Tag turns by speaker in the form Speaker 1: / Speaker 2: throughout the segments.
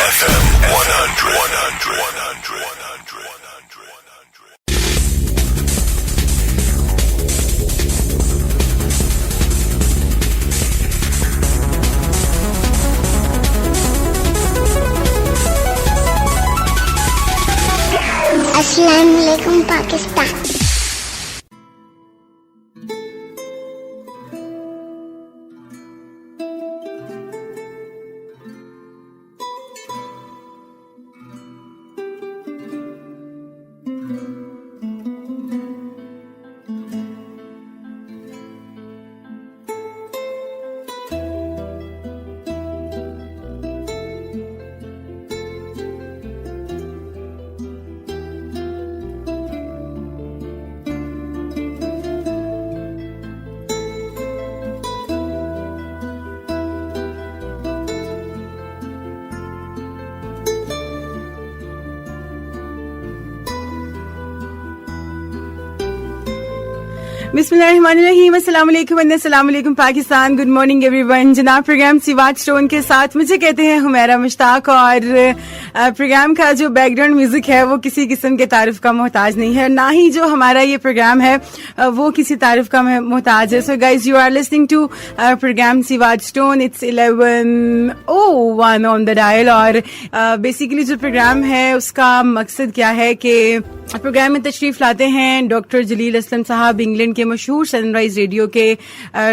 Speaker 1: FM 100.
Speaker 2: अस्सलाम वालेकुम पाकिस्तान।
Speaker 3: बिस्मिल्लाहिर्रहमानिर्रहीम, अस्सलाम वालेकुम पाकिस्तान। Good morning everyone. जनाब प्रोग्राम सिवाज स्टोन के साथ मुझे कहते हैं हुमैरा मुश्ताक, और प्रोग्राम का जो बैकग्राउंड म्यूजिक है वो किसी किस्म के तारीफ का मोहताज नहीं है, ना ही जो हमारा ये प्रोग्राम है वो किसी तारीफ का मोहताज है। So guys, you are listening to program सिवाज stone. It's 11:01 on the dial. और बेसिकली जो प्रोग्राम है उसका मकसद क्या है कि प्रोग्राम में तशरीफ लाते हैं डॉक्टर जलील असलम साहब, इंग्लैंड के मशहूर सनराइज रेडियो के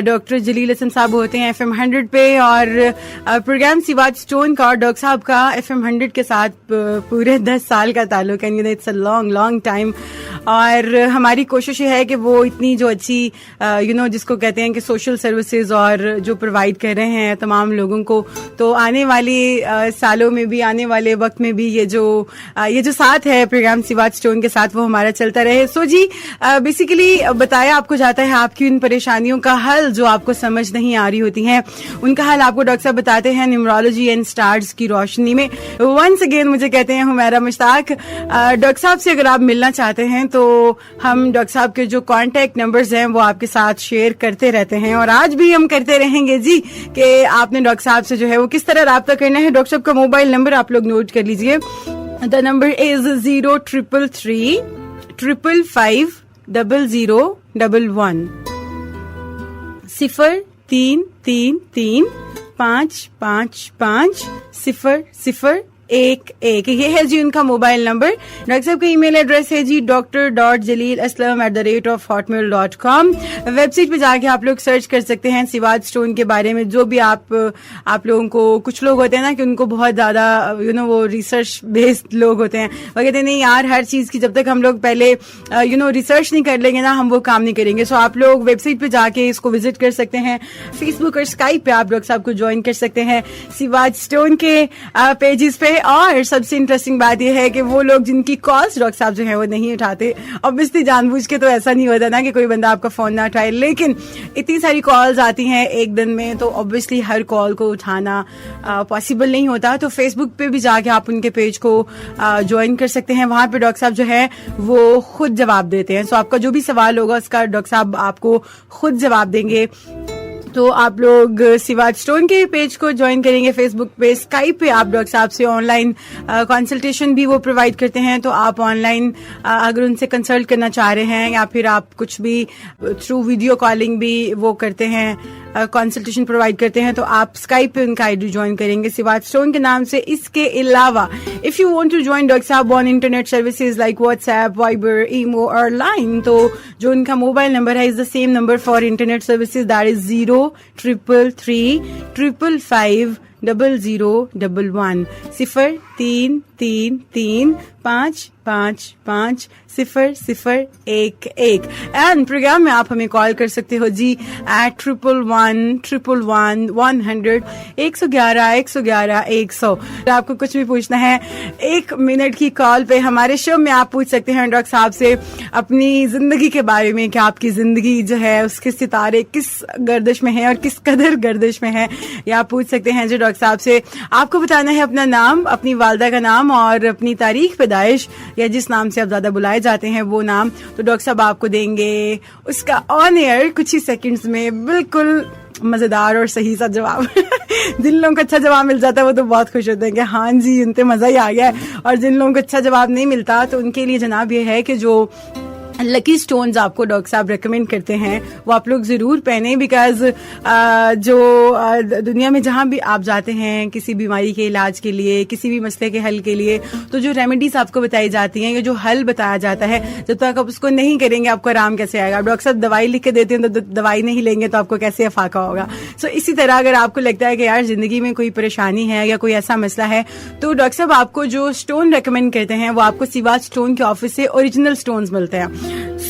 Speaker 3: डॉक्टर जलील असलम साहब होते हैं FM 100 पे, और प्रोग्राम सिवाज स्टोन का और डॉक्टर साहब का FM 100 के साथ पूरे 10 साल का ताल्लुक है। It's a long time. और हमारी कोशिश ये है कि वो इतनी जो अच्छी जिसको कहते हैं कि सोशल सर्विसेज और जो प्रोवाइड कर रहे हैं तमाम लोगों को, तो आने वाले सालों में भी, आने वाले वक्त में भी ये जो साथ है प्रोग्राम सिवाज स्टोन के साथ वो हमारा चलता रहे। सो जी, बेसिकली बताया आपको जाता है आपकी उन परेशानियों का हल जो आपको समझ नहीं आ रही होती हैं, उनका हल आपको डॉक्टर साहब बताते हैं न्यूमरोलॉजी एंड स्टार्स की रोशनी में। वंस अगेन मुझे कहते हैं हुमैरा मुश्ताक। डॉक्टर साहब से अगर आप मिलना चाहते हैं तो हम डॉक्टर साहब के जो कॉन्टेक्ट नंबर्स हैं वो आपके साथ शेयर करते रहते हैं, और आज भी हम करते रहेंगे जी, कि आपने डॉक्टर साहब से जो है वो किस तरह राब्ता करना है। डॉक्टर साहब का मोबाइल नंबर आप लोग नोट कर लीजिए। The number is 0333 555 0011 0333 555 0011। ये है जी उनका मोबाइल नंबर। डॉक्टर साहब का ईमेल एड्रेस है जी dr.jalil@the@hotmail.com। वेबसाइट पे जाके आप लोग सर्च कर सकते हैं सिवाज स्टोन के बारे में। जो भी आप लोगों को, कुछ लोग होते हैं ना कि उनको बहुत ज्यादा वो रिसर्च बेस्ड लोग होते हैं, वो कहते हैं नहीं यार, हर चीज की जब तक हम लोग पहले रिसर्च नहीं कर लेंगे ना, हम वो काम नहीं करेंगे। सो आप लोग वेबसाइट पे जाके इसको विजिट कर सकते हैं। फेसबुक और स्काइप पे आप डॉक्टर साहब को ज्वाइन कर सकते हैं सिवाज स्टोन के पेजेस पे। और सबसे इंटरेस्टिंग बात यह है कि वो लोग जिनकी कॉल्स डॉक्टर साहब जो है वो नहीं उठाते, ऑब्वियसली जानबूझ के तो ऐसा नहीं होता ना कि कोई बंदा आपका फोन ना उठाए, लेकिन इतनी सारी कॉल्स आती हैं एक दिन में, तो ऑब्वियसली हर कॉल को उठाना पॉसिबल नहीं होता। तो फेसबुक पे भी जाके आप उनके पेज को ज्वाइन कर सकते हैं। वहां पे डॉक्टर साहब जो है वो खुद जवाब देते हैं। सो आपका जो भी सवाल होगा उसका डॉक्टर साहब आपको खुद जवाब देंगे। तो आप लोग सिवाज स्टोन के पेज को ज्वाइन करेंगे फेसबुक पे। स्काइप पे आप डॉक्टर साहब से ऑनलाइन कंसल्टेशन भी वो प्रोवाइड करते हैं, तो आप ऑनलाइन अगर उनसे कंसल्ट करना चाह रहे हैं, या फिर आप कुछ भी थ्रू वीडियो कॉलिंग भी वो करते हैं, कंसल्टेशन प्रोवाइड करते हैं, तो आप स्काइप पे उनका आईडी ज्वाइन करेंगे सिवाज स्टोन के नाम से। इसके अलावा if you want to join doctor साहब on internet services like WhatsApp, Viber, Imo और लाइन, तो जो उनका मोबाइल नंबर है is the same number for internet services, that is 0333 555 0011 0333 555 0011। And program में आप हमें कॉल कर सकते हो जी at 111 100 111 100। आपको कुछ भी पूछना है 1 मिनट की कॉल पे हमारे शो में आप पूछ सकते हैं डॉक्टर साहब से अपनी जिंदगी के बारे में, कि आपकी जिंदगी जो है उसके सितारे किस गर्दिश में है और किस कदर गर्दिश में है, या आप पूछ सकते हैं जो डॉक्टर साहब से। आपको बताना है अपना नाम, अपनी वालदा का नाम और अपनी तारीख पैदाइश, या जिस नाम से आप ज्यादा बुलाए जाते हैं वो नाम, तो डॉक्टर साहब आपको देंगे उसका ऑन एयर कुछ ही सेकंड्स में बिल्कुल मजेदार और सही सा जवाब। جن لوگوں کو اچھا جواب مل جاتا ہے وہ تو بہت خوش ہوتے ہیں کہ ہاں جی ان پہ مزہ ہی آ گیا ہے, اور جن لوگوں کو اچھا جواب نہیں ملتا تو ان کے لیے جناب یہ ہے کہ جو لکی سٹونز آپ کو ڈاکٹر صاحب ریکمینڈ کرتے ہیں وہ آپ لوگ ضرور پہنیں, بیکاز جو دنیا میں جہاں بھی آپ جاتے ہیں کسی بیماری کے علاج کے لیے, کسی بھی مسئلے کے حل کے لیے, تو جو ریمیڈیز آپ کو بتائی جاتی ہیں یا جو حل بتایا جاتا ہے, جب تک آپ اس کو نہیں کریں گے آپ کو آرام کیسے آئے گا. ڈاکٹر صاحب دوائی لکھ کے دیتے ہیں تو دوائی نہیں لیں گے تو آپ کو کیسے افاقہ ہوگا. سو اسی طرح اگر آپ کو لگتا ہے کہ یار زندگی میں کوئی پریشانی ہے یا کوئی ایسا مسئلہ ہے تو ڈاکٹر صاحب آپ کو جو اسٹون ریکمینڈ کرتے ہیں وہ آپ کو سیواج اسٹون کے آفس سے اوریجنل اسٹونز ملتے ہیں.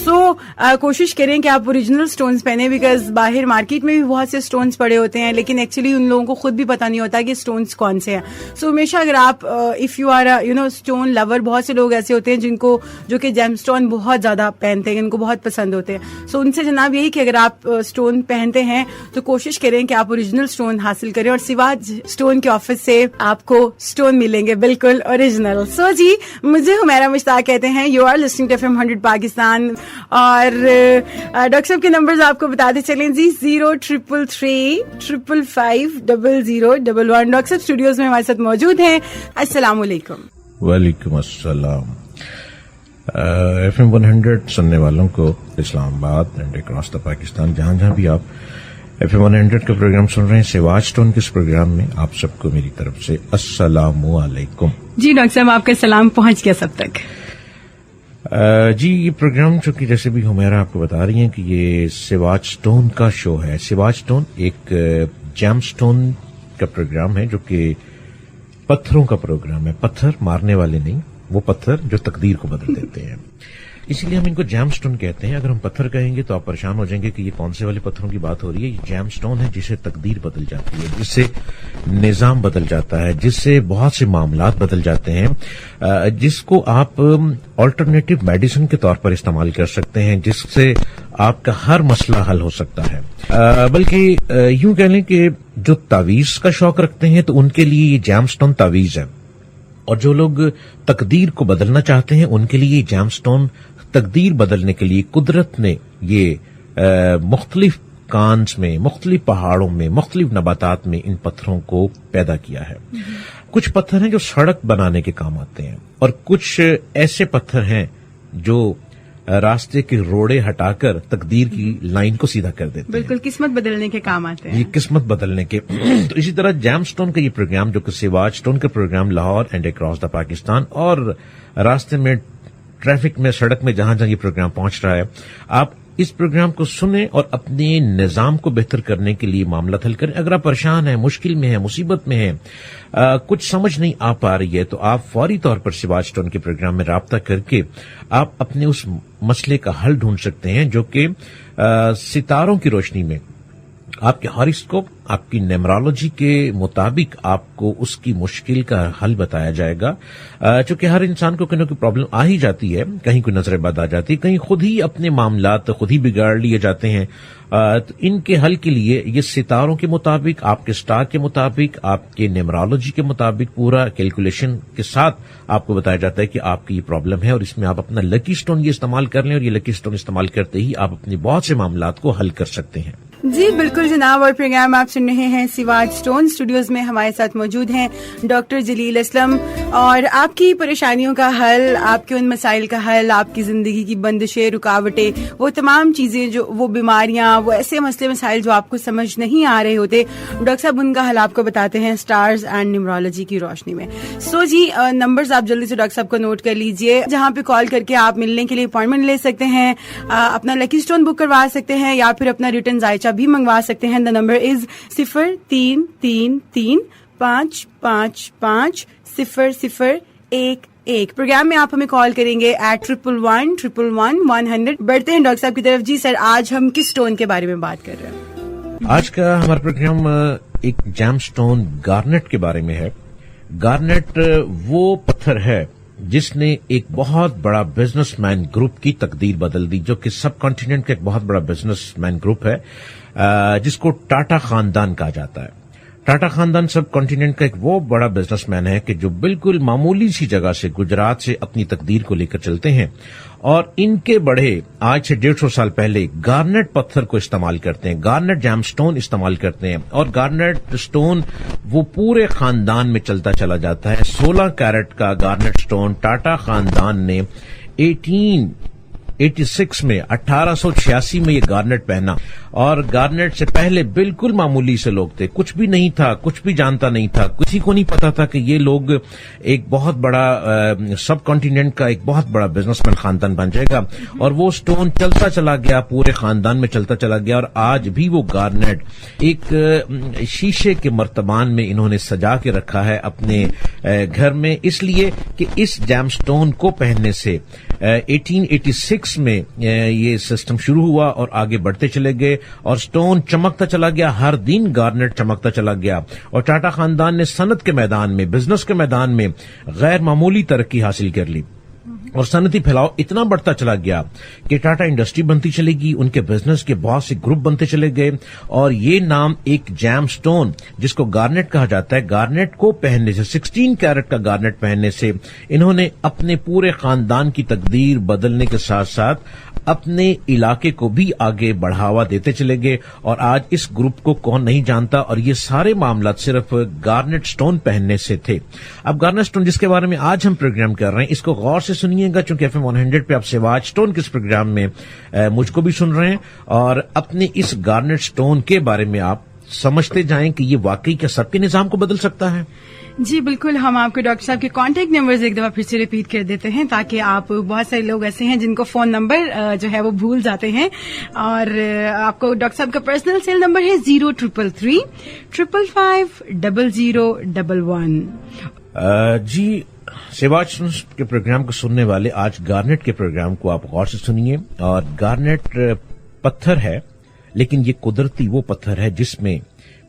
Speaker 3: سو کوشش کریں کہ آپ اوریجنل سٹونز پہنیں, بیکاز باہر مارکیٹ میں بھی بہت سے سٹونز پڑے ہوتے ہیں لیکن ایکچولی ان لوگوں کو خود بھی پتہ نہیں ہوتا کہ سٹونز کون سے ہیں. سو ہمیشہ اگر آپ if you are stone lover, بہت سے لوگ ایسے ہوتے ہیں جن کو جو کہ جیم سٹون بہت زیادہ پہنتے ہیں, ان کو بہت پسند ہوتے ہیں. سو ان سے جناب یہی کہ اگر آپ سٹون پہنتے ہیں تو کوشش کریں کہ آپ اوریجنل سٹون حاصل کریں, اور سیواج سٹون کے آفس سے آپ کو سٹون ملیں گے بالکل اوریجنل. سو جی مجھے حمیرہ مشتاق کہتے ہیں, you are listening to FM 100 Pakistan, اور ڈاکٹر صاحب کے نمبرز آپ کو بتاتے چلیں جی 0333 555 0011. ڈاکٹر صاحب اسٹوڈیوز میں ہمارے ساتھ موجود ہیں. السلام علیکم.
Speaker 1: وعلیکم السلام. FM 100 سننے والوں کو اسلام آباد اینڈ اکراس دا پاکستان, جہاں جہاں بھی آپ FM 100 کا پروگرام سن رہے ہیں, سیواج اسٹون کے اس پروگرام میں آپ سب کو میری طرف سے السلام علیکم.
Speaker 3: جی ڈاکٹر صاحب آپ کا سلام پہنچ گیا سب تک.
Speaker 1: جی یہ پروگرام چونکہ جیسے بھی حمیرہ آپ کو بتا رہی ہیں کہ یہ سیواج اسٹون کا شو ہے. سیواج اسٹون ایک جیم اسٹون کا پروگرام ہے جو کہ پتھروں کا پروگرام ہے. پتھر مارنے والے نہیں, وہ پتھر جو تقدیر کو بدل دیتے ہیں, اسی لیے ہم ان کو جیم اسٹون کہتے ہیں. اگر ہم پتھر کہیں گے تو آپ پریشان ہو جائیں گے کہ یہ کون سے والے پتھروں کی بات ہو رہی ہے. یہ جیم اسٹون ہے جس سے تقدیر بدل جاتی ہے, جس سے نظام بدل جاتا ہے, جس سے بہت سے معاملات بدل جاتے ہیں, جس کو آپ آلٹرنیٹو میڈیسن کے طور پر استعمال کر سکتے ہیں, جس سے آپ کا ہر مسئلہ حل ہو سکتا ہے. بلکہ یوں کہہ لیں کہ جو تعویذ کا شوق رکھتے ہیں تو ان کے لیے یہ جیم اسٹون تعویذ ہے, اور جو لوگ تقدیر کو بدلنا چاہتے ہیں ان کے لیے یہ جیم اسٹون تقدیر بدلنے کے لیے قدرت نے یہ مختلف کانز میں, مختلف پہاڑوں میں, مختلف نباتات میں ان پتھروں کو پیدا کیا ہے. کچھ پتھر ہیں جو سڑک بنانے کے کام آتے ہیں, اور کچھ ایسے پتھر ہیں جو راستے کے روڑے ہٹا کر تقدیر کی لائن کو سیدھا کر دیتے ہیں,
Speaker 3: بالکل قسمت بدلنے کے کام آتے ہیں.
Speaker 1: یہ قسمت بدلنے کے. تو اسی طرح جیم اسٹون کا یہ پروگرام جو کہ سیواج اسٹون کا program Lahore and across the Pakistan, اور راستے میں ٹریفک میں سڑک میں جہاں جہاں یہ پروگرام پہنچ رہا ہے, آپ اس پروگرام کو سنیں اور اپنے نظام کو بہتر کرنے کے لیے معاملات حل کریں. اگر آپ پریشان ہیں, مشکل میں ہیں, مصیبت میں ہیں, کچھ سمجھ نہیں آ پا رہی ہے, تو آپ فوری طور پر سیواج اسٹون کے پروگرام میں رابطہ کر کے آپ اپنے اس مسئلے کا حل ڈھونڈ سکتے ہیں, جو کہ ستاروں کی روشنی میں آپ کے ہاروسکوپ, آپ کی نیمرالوجی کے مطابق آپ کو اس کی مشکل کا حل بتایا جائے گا. چونکہ ہر انسان کو کوئی نہ کوئی پرابلم آ ہی جاتی ہے, کہیں کوئی نظر بد آ جاتی ہے, کہیں خود ہی اپنے معاملات خود ہی بگاڑ لیے جاتے ہیں. تو ان کے حل کے لیے یہ ستاروں کے مطابق, آپ کے سٹار کے مطابق, آپ کے نیمرالوجی کے مطابق پورا کیلکولیشن کے ساتھ آپ کو بتایا جاتا ہے کہ آپ کی یہ پرابلم ہے, اور اس میں آپ اپنا لکی اسٹون یہ استعمال کر لیں, اور یہ لکی اسٹون استعمال کرتے ہی آپ اپنے بہت سے معاملات کو حل کر سکتے ہیں.
Speaker 3: جی بالکل جناب, اور پروگرام آپ سن رہے ہیں سیواج اسٹون. اسٹوڈیوز میں ہمارے ساتھ موجود ہیں ڈاکٹر جلیل اسلم, اور آپ کی پریشانیوں کا حل, آپ کے ان مسائل کا حل, آپ کی زندگی کی بندشیں, رکاوٹیں, وہ تمام چیزیں, جو وہ بیماریاں, وہ ایسے مسئلے مسائل جو آپ کو سمجھ نہیں آ رہے ہوتے, ڈاکٹر صاحب ان کا حل آپ کو بتاتے ہیں اسٹارز اینڈ نیمرالوجی کی روشنی میں. سو جی نمبرز آپ جلدی سے ڈاکٹر صاحب کو نوٹ کر لیجئے, جہاں پہ کال کر کے آپ ملنے کے لیے اپوائنٹمنٹ لے سکتے ہیں, اپنا لکی اسٹون بک کروا سکتے ہیں, یا پھر اپنا ریٹرن ذائچہ بھی منگوا سکتے ہیں. The number is 0333 555 0011. پروگرام میں آپ ہمیں کال کریں گے ایٹ 11111 بڑھتے ہیں ڈاکٹر صاحب کی طرف. جی سر, آج ہم کس اسٹون کے بارے میں بات کر رہے ہیں؟
Speaker 1: آج کا ہمارا پروگرام ایک جیم اسٹون گارنیٹ کے بارے میں ہے. گارنیٹ وہ پتھر ہے جس نے ایک بہت بڑا بزنس مین گروپ کی تقدیر بدل دی, جو کہ سب کانٹیننٹ کا ایک بہت بڑا بزنس مین گروپ ہے, جس کو ٹاٹا خاندان کہا جاتا ہے. ٹاٹا خاندان سب کانٹیننٹ کا ایک وہ بڑا بزنس مین ہے کہ جو بالکل معمولی سی جگہ سے گجرات سے اپنی تقدیر کو لے کر چلتے ہیں، اور ان کے بڑے آج سے 150 سال پہلے گارنٹ پتھر کو استعمال کرتے ہیں، گارنٹ جیم سٹون استعمال کرتے ہیں، اور گارنٹ سٹون وہ پورے خاندان میں چلتا چلا جاتا ہے۔ 16 کیرٹ کا گارنٹ سٹون ٹاٹا خاندان نے 1886 میں 1886 میں یہ گارنٹ پہنا، اور گارنٹ سے پہلے بالکل معمولی سے لوگ تھے، کچھ بھی نہیں تھا، کچھ بھی جانتا نہیں تھا، کسی کو نہیں پتا تھا کہ یہ لوگ ایک بہت بڑا سب کانٹیننٹ کا ایک بہت بڑا بزنس مین خاندان بن جائے گا، اور وہ سٹون چلتا چلا گیا، پورے خاندان میں چلتا چلا گیا، اور آج بھی وہ گارنٹ ایک شیشے کے مرتبان میں انہوں نے سجا کے رکھا ہے اپنے گھر میں، اس لیے کہ اس جیم سٹون کو پہننے سے 1886 میں یہ سسٹم شروع ہوا اور آگے بڑھتے چلے گئے، اور سٹون چمکتا چلا گیا، ہر دن گارنٹ چمکتا چلا گیا، اور ٹاٹا خاندان نے صنعت کے میدان میں، بزنس کے میدان میں غیر معمولی ترقی حاصل کر لی، اور صنعتی پھیلاؤ اتنا بڑھتا چلا گیا کہ ٹاٹا انڈسٹری بنتی چلے گی، ان کے بزنس کے بہت سے گروپ بنتے چلے گئے، اور یہ نام ایک جیم سٹون جس کو گارنٹ کہا جاتا ہے، گارنٹ کو پہننے سے، 16 کیرٹ کا گارنٹ پہننے سے انہوں نے اپنے پورے خاندان کی تقدیر بدلنے کے ساتھ ساتھ اپنے علاقے کو بھی آگے بڑھاوا دیتے چلے گئے، اور آج اس گروپ کو کون نہیں جانتا، اور یہ سارے معاملات صرف گارنٹ سٹون پہننے سے تھے۔ اب گارنٹ سٹون جس کے بارے میں آج ہم پروگرام کر رہے ہیں، اس کو غور سے سنیے گا، چونکہ FM 100 پہ آپ سواج سٹون کے اس پروگرام میں مجھ کو بھی سن رہے ہیں، اور اپنے اس گارنٹ سٹون کے بارے میں آپ سمجھتے جائیں کہ یہ واقعی کیا سب کے نظام کو بدل سکتا ہے۔
Speaker 3: جی بالکل، ہم آپ کو ڈاکٹر صاحب کے کانٹیکٹ نمبرز ایک دفعہ پھر سے ریپیٹ کر دیتے ہیں، تاکہ آپ، بہت سارے لوگ ایسے ہیں جن کو فون نمبر جو ہے وہ بھول جاتے ہیں، اور آپ کو ڈاکٹر صاحب کا پرسنل سیل نمبر ہے 0333 555 0011۔
Speaker 1: جی، سواج کے پروگرام کو سننے والے آج گارنٹ کے پروگرام کو آپ غور سے سنیے، اور گارنٹ پتھر ہے، لیکن یہ قدرتی وہ پتھر ہے جس میں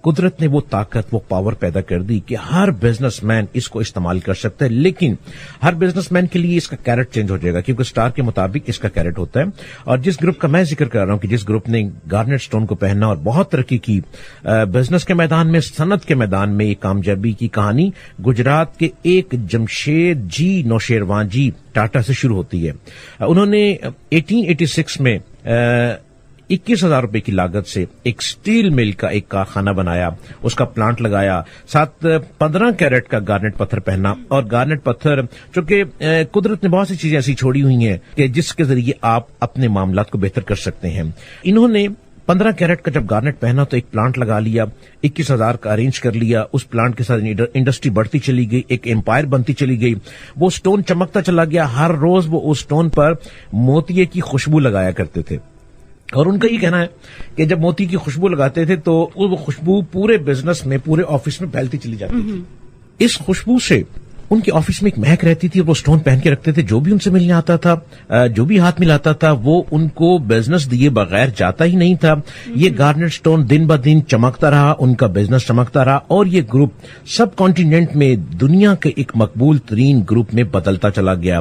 Speaker 1: قدرت نے وہ طاقت، وہ پاور پیدا کر دی کہ ہر بزنس مین اس کو استعمال کر سکتا ہے، لیکن ہر بزنس مین کے لیے اس کا کیرٹ چینج ہو جائے گا، کیونکہ سٹار کے مطابق اس کا کیرٹ ہوتا ہے۔ اور جس گروپ کا میں ذکر کر رہا ہوں کہ جس گروپ نے گارنٹ سٹون کو پہنا اور بہت ترقی کی بزنس کے میدان میں، صنعت کے میدان میں، یہ کامیابی کی کہانی گجرات کے ایک جمشید جی نوشیروان جی ٹاٹا سے شروع ہوتی ہے۔ انہوں نے 1886 میں 21,000 روپے کی لاگت سے ایک سٹیل مل کا ایک کارخانہ بنایا، اس کا پلانٹ لگایا، ساتھ 15 کیرٹ کا گارنٹ پتھر پہنا، اور گارنٹ پتھر چونکہ قدرت نے بہت سی چیزیں ایسی چھوڑی ہوئی ہیں کہ جس کے ذریعے آپ اپنے معاملات کو بہتر کر سکتے ہیں۔ انہوں نے 15 کیرٹ کا جب گارنٹ پہنا تو ایک پلانٹ لگا لیا، 21,000 کا ارینج کر لیا، اس پلانٹ کے ساتھ انڈسٹری بڑھتی چلی گئی، ایک امپائر بنتی چلی گئی، وہ سٹون چمکتا چلا گیا، ہر روز وہ اس سٹون پر موتیے کی خوشبو لگایا کرتے تھے، اور ان کا یہ کہنا ہے کہ جب موتی کی خوشبو لگاتے تھے تو وہ خوشبو پورے بزنس میں، پورے آفس میں پھیلتی چلی جاتی تھی۔ اس خوشبو سے ان کے آفس میں ایک مہک رہتی تھی، اور وہ سٹون پہن کے رکھتے تھے، جو بھی ان سے ملنے آتا تھا، جو بھی ہاتھ ملاتا تھا، وہ ان کو بزنس دیے بغیر جاتا ہی نہیں تھا۔ یہ گارنٹ سٹون دن بہ دن چمکتا رہا، ان کا بزنس چمکتا رہا، اور یہ گروپ سب کانٹیننٹ میں دنیا کے ایک مقبول ترین گروپ میں بدلتا چلا گیا۔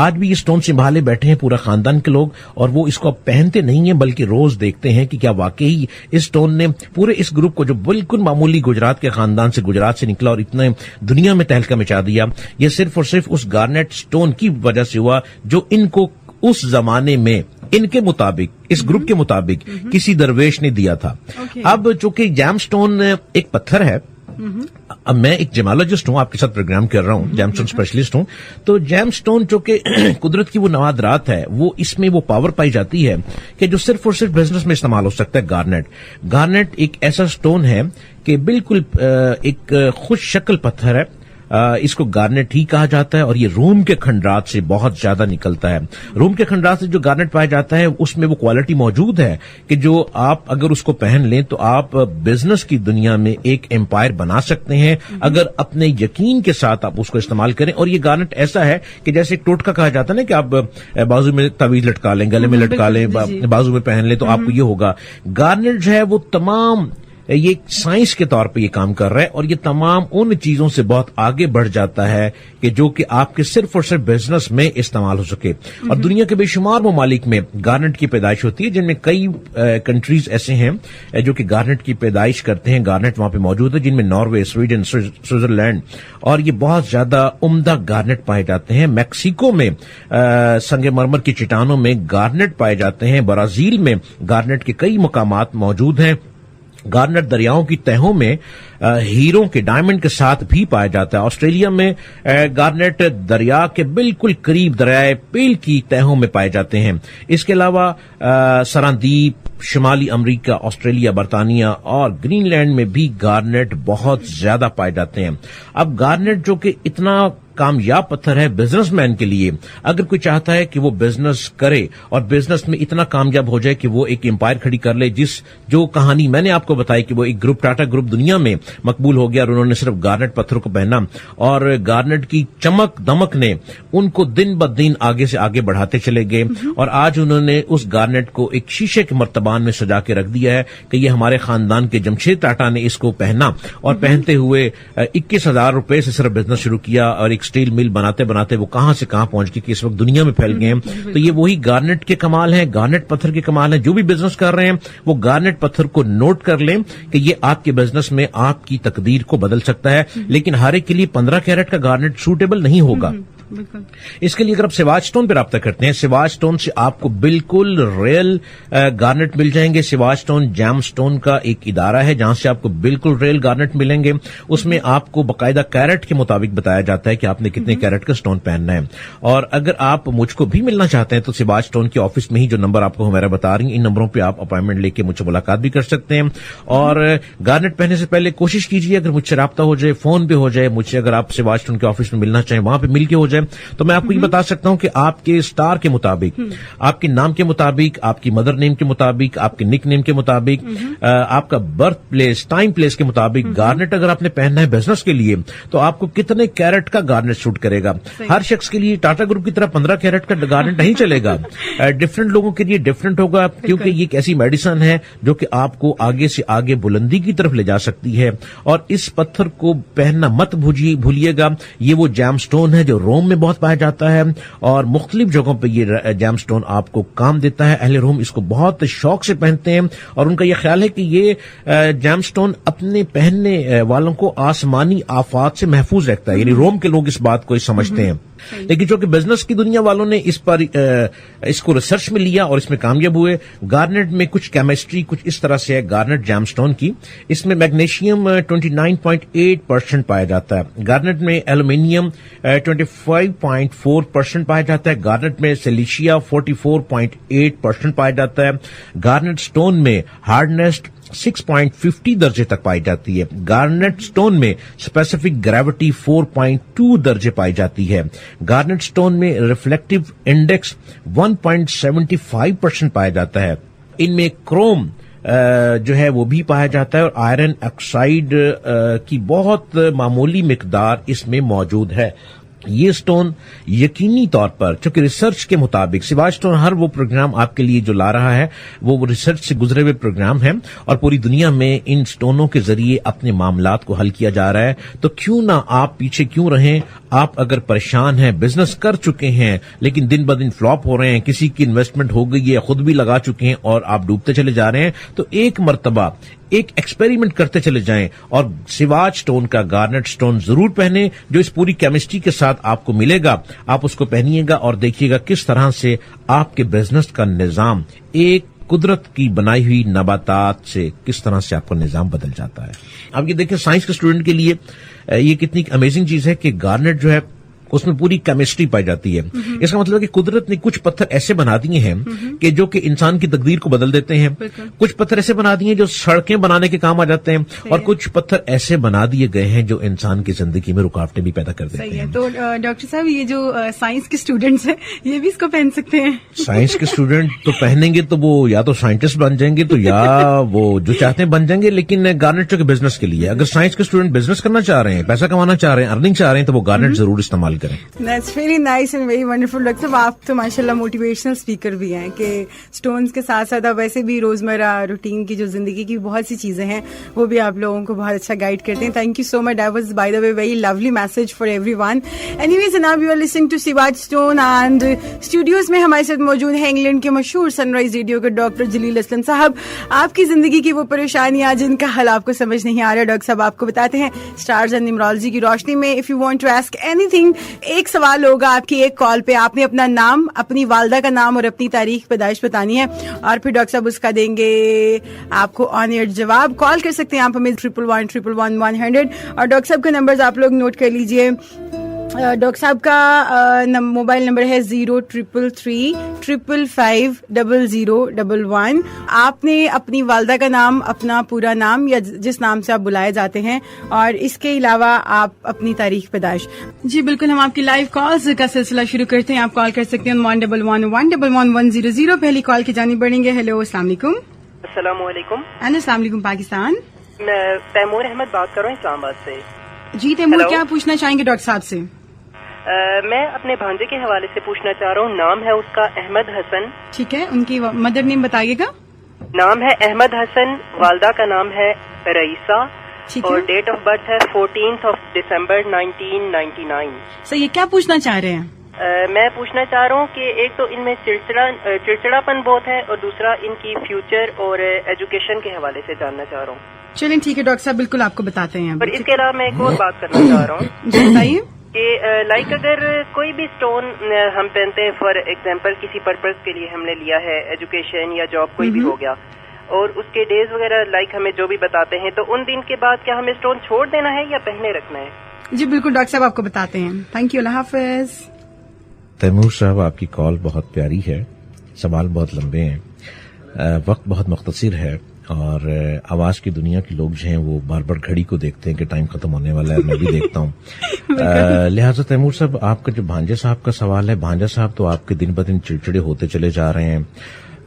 Speaker 1: آج بھی یہ سٹون سنبھالے بیٹھے ہیں پورا خاندان کے لوگ، اور وہ اس کو پہنتے نہیں ہیں بلکہ روز دیکھتے ہیں کہ کیا واقعی اس سٹون نے پورے اس گروپ کو، جو بالکل معمولی گجرات کے خاندان سے، گجرات سے نکلا اور اتنے دنیا میں تہلکہ مچا دیا، یہ صرف اور صرف اس گارنٹ سٹون کی وجہ سے ہوا جو ان کو اس زمانے میں ان کے مطابق، اس گروپ کے مطابق کسی درویش نے دیا تھا۔ اب چونکہ جیم سٹون ایک پتھر ہے، اب میں ایک جیمالوجسٹ ہوں، آپ کے ساتھ پروگرام کر رہا ہوں، جیم سٹون اسپیشلسٹ ہوں، تو جیم سٹون جو کہ قدرت کی وہ نوادرات ہے، وہ اس میں وہ پاور پائی جاتی ہے کہ جو صرف اور صرف بزنس میں استعمال ہو سکتا ہے۔ گارنٹ ایک ایسا سٹون ہے کہ بالکل ایک خوش شکل پتھر ہے، اس کو گارنٹ ہی کہا جاتا ہے، اور یہ روم کے کھنڈرات سے بہت زیادہ نکلتا ہے۔ روم کے کھنڈرات سے جو گارنٹ پایا جاتا ہے اس میں وہ کوالٹی موجود ہے کہ جو آپ اگر اس کو پہن لیں تو آپ بزنس کی دنیا میں ایک امپائر بنا سکتے ہیں، اگر اپنے یقین کے ساتھ آپ اس کو استعمال کریں۔ اور یہ گارنٹ ایسا ہے کہ جیسے ایک ٹوٹکا کہا جاتا ہے نا کہ آپ بازو میں تعویذ لٹکا لیں، گلے میں لٹکا لیں، بازو میں پہن لیں تو آپ کو یہ ہوگا۔ گارنٹ جو ہے وہ تمام یہ سائنس کے طور پہ یہ کام کر رہا ہے اور یہ تمام ان چیزوں سے بہت آگے بڑھ جاتا ہے کہ جو کہ آپ کے صرف اور صرف بزنس میں استعمال ہو سکے. اور دنیا کے بے شمار ممالک میں گارنٹ کی پیدائش ہوتی ہے، جن میں کئی کنٹریز ایسے ہیں جو کہ گارنٹ کی پیدائش کرتے ہیں. گارنٹ وہاں پہ موجود ہے، جن میں ناروے، سویڈن، سوئٹزرلینڈ، اور یہ بہت زیادہ عمدہ گارنٹ پائے جاتے ہیں. میکسیکو میں سنگ مرمر کی چٹانوں میں گارنٹ پائے جاتے ہیں. برازیل میں گارنٹ کے کئی مقامات موجود ہیں. گارنٹ دریاؤں کی تہوں میں ہیروں کے ڈائمنڈ کے ساتھ بھی پایا جاتا ہے. آسٹریلیا میں گارنٹ دریا کے بالکل قریب دریائے پیل کی تہوں میں پائے جاتے ہیں. اس کے علاوہ سراندیپ، شمالی امریکہ، آسٹریلیا، برطانیہ اور گرین لینڈ میں بھی گارنٹ بہت زیادہ پائے جاتے ہیں. اب گارنٹ جو کہ اتنا کامیاب پتھر ہے بزنس مین کے لیے، اگر کوئی چاہتا ہے کہ وہ بزنس کرے اور بزنس میں اتنا کامیاب ہو جائے کہ وہ ایک امپائر کھڑی کر لے، جو کہانی میں نے آپ کو بتائی کہ وہ ایک گروپ، ٹاٹا گروپ دنیا میں مقبول ہو گیا اور انہوں نے صرف گارنٹ پتھروں کو پہنا اور گارنٹ کی چمک دمک نے ان کو دن بدن آگے سے آگے بڑھاتے چلے گئے. اور آج انہوں نے اس گارنٹ کو ایک شیشے کے مرتبان میں سجا کے رکھ دیا ہے کہ یہ ہمارے خاندان کے جمشید ٹاٹا نے اس کو پہنا اور پہنتے ہوئے 21,000 روپے سے صرف بزنس شروع کیا اور ایک اسٹیل مل بناتے بناتے وہ کہاں سے کہاں پہنچ گئی کہ اس وقت دنیا میں پھیل گئے ہیں. تو یہ وہی گارنٹ کے کمال ہیں، گارنٹ پتھر کے کمال ہیں. جو بھی بزنس کر رہے ہیں وہ گارنٹ پتھر کو نوٹ کر لیں کہ یہ آپ کے بزنس میں آپ کی تقدیر کو بدل سکتا ہے. لیکن ہر ایک کے لیے 15 کیرٹ کا گارنٹ سوٹیبل نہیں ہوگا. اس کے لیے اگر آپ سواج اسٹون پہ رابطہ کرتے ہیں، سواج اسٹون سے آپ کو بالکل ریل گارنٹ مل جائیں گے. سواج اسٹون جیم اسٹون کا ایک ادارہ ہے جہاں سے آپ کو بالکل ریل گارنٹ ملیں گے. اس میں آپ کو باقاعدہ کیرٹ کے مطابق بتایا جاتا ہے کہ آپ نے کتنے کیرٹ کا اسٹون پہننا ہے. اور اگر آپ مجھ کو بھی ملنا چاہتے ہیں تو سواج اسٹون کے آفس میں ہی جو نمبر آپ کو ہمارا بتا رہی ہیں، ان نمبروں پہ آپ اپائنٹمنٹ لے کے مجھ سے ملاقات بھی کر سکتے ہیں. اور گارنٹ پہننے سے پہلے کوشش کیجیے اگر مجھ سے رابطہ ہو جائے، فون پہ ہو جائے، مجھ سے اگر آپ سواج اسٹون کے آفس میں ملنا چاہیں وہاں پہ مل کے ہو جائے تو میں آپ کو یہ بتا سکتا ہوں کہ آپ کے اسٹار کے مطابق، آپ کے نام کے مطابق، آپ کی مدر نیم کے مطابق، آپ کے نک نیم کے مطابق، آپ کا برتھ پلیس، ٹائم پلیس کے مطابق گارنٹ اگر آپ نے پہننا ہے بزنس کے لیے تو آپ کو کتنے کیرٹ کا گارنٹ شوٹ کرے گا. ہر شخص کے لیے ٹاٹا گروپ کی طرح 15 کیرٹ کا گارنٹ نہیں چلے گا. ڈفرنٹ لوگوں کے لیے ڈفرنٹ ہوگا کیونکہ یہ ایک ایسی میڈیسن ہے جو کہ آپ کو آگے سے آگے بلندی کی طرف لے جا سکتی ہے. اور اس پتھر کو پہننا مت بھولیے گا. یہ وہ جیم اسٹون ہے جو روم میں بہت پایا جاتا ہے اور مختلف جگہوں پہ یہ جیم اسٹون آپ کو کام دیتا ہے. اہل روم اس کو بہت شوق سے پہنتے ہیں اور ان کا یہ خیال ہے کہ یہ جیم اسٹون اپنے پہننے والوں کو آسمانی آفات سے محفوظ رکھتا ہے. یعنی روم کے لوگ اس بات کو سمجھتے ہیں. لیکن جو کہ بزنس کی دنیا والوں نے اس کو ریسرچ میں لیا اور اس میں کامیاب ہوئے. گارنٹ میں کچھ کیمسٹری کچھ اس طرح سے ہے گارنٹ جیم اسٹون کی. اس میں میگنیشیم 29.8% پایا جاتا ہے. گارنٹ میں ایلومینیم 25.4% پایا جاتا ہے. گارنٹ میں سلیشیا 44.8% پایا جاتا ہے. گارنٹ اسٹون میں ہارڈنیس 6.50 درجے تک پائی جاتی ہے. گارنٹ اسٹون میں اسپیسیفک گریوٹی 4.2 درجے پائی جاتی ہے. گارنٹ اسٹون میں ریفلیکٹو انڈیکس 1.75% پایا جاتا ہے. ان میں کروم جو ہے وہ بھی پایا جاتا ہے اور آئرن آکسائڈ کی بہت معمولی مقدار اس میں موجود ہے. یہ اسٹون یقینی طور پر چونکہ ریسرچ کے مطابق سواج اسٹون ہر وہ پروگرام آپ کے لیے جو لا رہا ہے وہ ریسرچ سے گزرے ہوئے پروگرام ہیں اور پوری دنیا میں ان اسٹونوں کے ذریعے اپنے معاملات کو حل کیا جا رہا ہے. تو کیوں نہ آپ پیچھے کیوں رہیں. آپ اگر پریشان ہیں، بزنس کر چکے ہیں لیکن دن بدن فلاپ ہو رہے ہیں، کسی کی انویسٹمنٹ ہو گئی ہے، خود بھی لگا چکے ہیں اور آپ ڈوبتے چلے جا رہے ہیں، تو ایک مرتبہ ایک ایکسپیریمنٹ کرتے چلے جائیں اور سواج اسٹون کا گارنٹ اسٹون ضرور پہنیں جو اس پوری کیمسٹری کے ساتھ آپ کو ملے گا. آپ اس کو پہنیے گا اور دیکھیے گا کس طرح سے آپ کے بزنس کا نظام ایک قدرت کی بنائی ہوئی نباتات سے کس طرح سے آپ کا نظام بدل جاتا ہے. اب یہ دیکھیں سائنس کے اسٹوڈنٹ کے لیے یہ کتنی امیزنگ چیز ہے کہ گارنٹ جو ہے اس میں پوری کیمسٹری پائی جاتی ہے. اس کا مطلب ہے کہ قدرت نے کچھ پتھر ایسے بنا دیے ہیں کہ جو کہ انسان کی تقدیر کو بدل دیتے ہیں. کچھ پتھر ایسے بنا دیے جو سڑکیں بنانے کے کام آ جاتے ہیں اور کچھ پتھر ایسے بنا دیے گئے ہیں جو انسان کی زندگی میں رکاوٹیں بھی پیدا کر دیتے ہیں.
Speaker 3: تو ڈاکٹر صاحب یہ جو سائنس کے اسٹوڈینٹس ہیں یہ بھی اس کو پہن سکتے ہیں؟
Speaker 1: سائنس کے اسٹوڈینٹ تو پہنیں گے تو وہ یا تو سائنٹسٹ بن جائیں گے تو یا وہ جو چاہتے ہیں بن جائیں گے. لیکن گارنٹ جو کہ بزنس کے لیے، اگر سائنس کے اسٹوڈینٹ بزنس کرنا چاہ رہے ہیں، پیسہ کمانا چاہ رہے ہیں، ارننگ چاہ رہے ہیں تو وہ گارنٹ ضرور استعمال करیں.
Speaker 3: That's very nice and very wonderful. Doctor साहब आप तो माशाल्लाह मोटिवेशनल स्पीकर भी हैं कि स्टोन्स के साथ साथ आप वैसे भी रोजमर्रा रूटीन की जो जिंदगी की बहुत सी चीजें हैं वो भी आप लोगों को बहुत अच्छा गाइड करते हैं. Thank you so much. That was by the way very lovely message for everyone. Anyways, जनाब you are listening to सिवाज स्टोन and स्टूडियोज में हमारे साथ मौजूद हैं इंग्लैंड के मशहूर सनराइज रेडियो के डॉक्टर जलील असलम साहब. आपकी जिंदगी की वो परेशानियां जिनका हल आपको समझ नहीं आ रहा डॉक्टर साहब आपको बताते हैं स्टार्स एंड न्यूमरोलॉजी की रोशनी में. If you want to ask anything, एक सवाल होगा आपकी एक कॉल पे. आपने अपना नाम, अपनी वालदा का नाम और अपनी तारीख पैदाइश बतानी है और फिर डॉक्टर साहब उसका देंगे आपको ऑन एयर जवाब. कॉल कर सकते हैं आप हमें 111-111-100 और डॉक्टर साहब का नंबर आप लोग नोट कर लीजिए. डॉक्टर साहब का मोबाइल नंबर है 0333550011. आपने अपनी वालदा का नाम, अपना पूरा नाम या जिस नाम से आप बुलाए जाते हैं और इसके अलावा आप अपनी तारीख पैदाइश. जी बिल्कुल, हम आपकी लाइव कॉल्स का सिलसिला शुरू करते हैं. आप कॉल कर सकते हैं 111-111-100. पहली कॉल की जानिब बढ़ेंगे. हेलो, अस्सलाम वालेकुम.
Speaker 4: अस्सलाम वालेकुम.
Speaker 3: अस्सलाम वालेकुम. पाकिस्तान.
Speaker 4: मैं तैमूर अहमद बात कर रहा हूँ इस्लामाबाद से.
Speaker 3: जी तैमूर, क्या पूछना चाहेंगे डॉक्टर साहब से?
Speaker 4: मैं अपने भांजे के हवाले से पूछना चाह रहा हूँ. नाम है उसका अहमद हसन.
Speaker 3: ठीक है, उनकी मदर नेम बताइएगा.
Speaker 4: नाम है अहमद हसन, वालदा का नाम है रईसा और डेट ऑफ बर्थ है 14 दिसंबर 1999.
Speaker 3: सर ये क्या पूछना चाह रहे हैं?
Speaker 4: मैं पूछना चाह रहा हूँ कि एक तो इनमें चिड़चिड़ापन बहुत है और दूसरा इनकी फ्यूचर और एजुकेशन के हवाले से जानना चाह रहा हूँ.
Speaker 3: चलिए ठीक है डॉक्टर साहब, बिल्कुल आपको बताते हैं.
Speaker 4: और इसके अलावा मैं एक और बात करना चाह रहा हूँ.
Speaker 3: जी बताइए.
Speaker 4: कि लाइक अगर कोई भी स्टोन हम पहनते हैं, फॉर एग्जांपल किसी पर्पस के लिए हमने लिया है, एजुकेशन या जॉब कोई भी हो गया, और उसके डेज वगैरह लाइक हमें जो भी बताते हैं, तो उन दिन के बाद क्या हमें स्टोन छोड़ देना है या पहने रखना है?
Speaker 3: जी बिल्कुल डॉक्टर साहब आपको बताते हैं. थैंक यू, अल्लाह हाफिज.
Speaker 1: तैमूर साहब आपकी कॉल बहुत प्यारी है, सवाल बहुत लंबे हैं, वक्त बहुत मुख्तसर है और आवाज की दुनिया के लोग जो हैं वो बार बार घड़ी को देखते हैं कि टाइम खत्म होने वाला है. मैं भी देखता हूँ. लिहाजा तैमूर साहब, आपका जो भांजा साहब का सवाल है, भांजा साहब तो आपके दिन ब दिन चिड़चिड़े होते चले जा रहे हैं.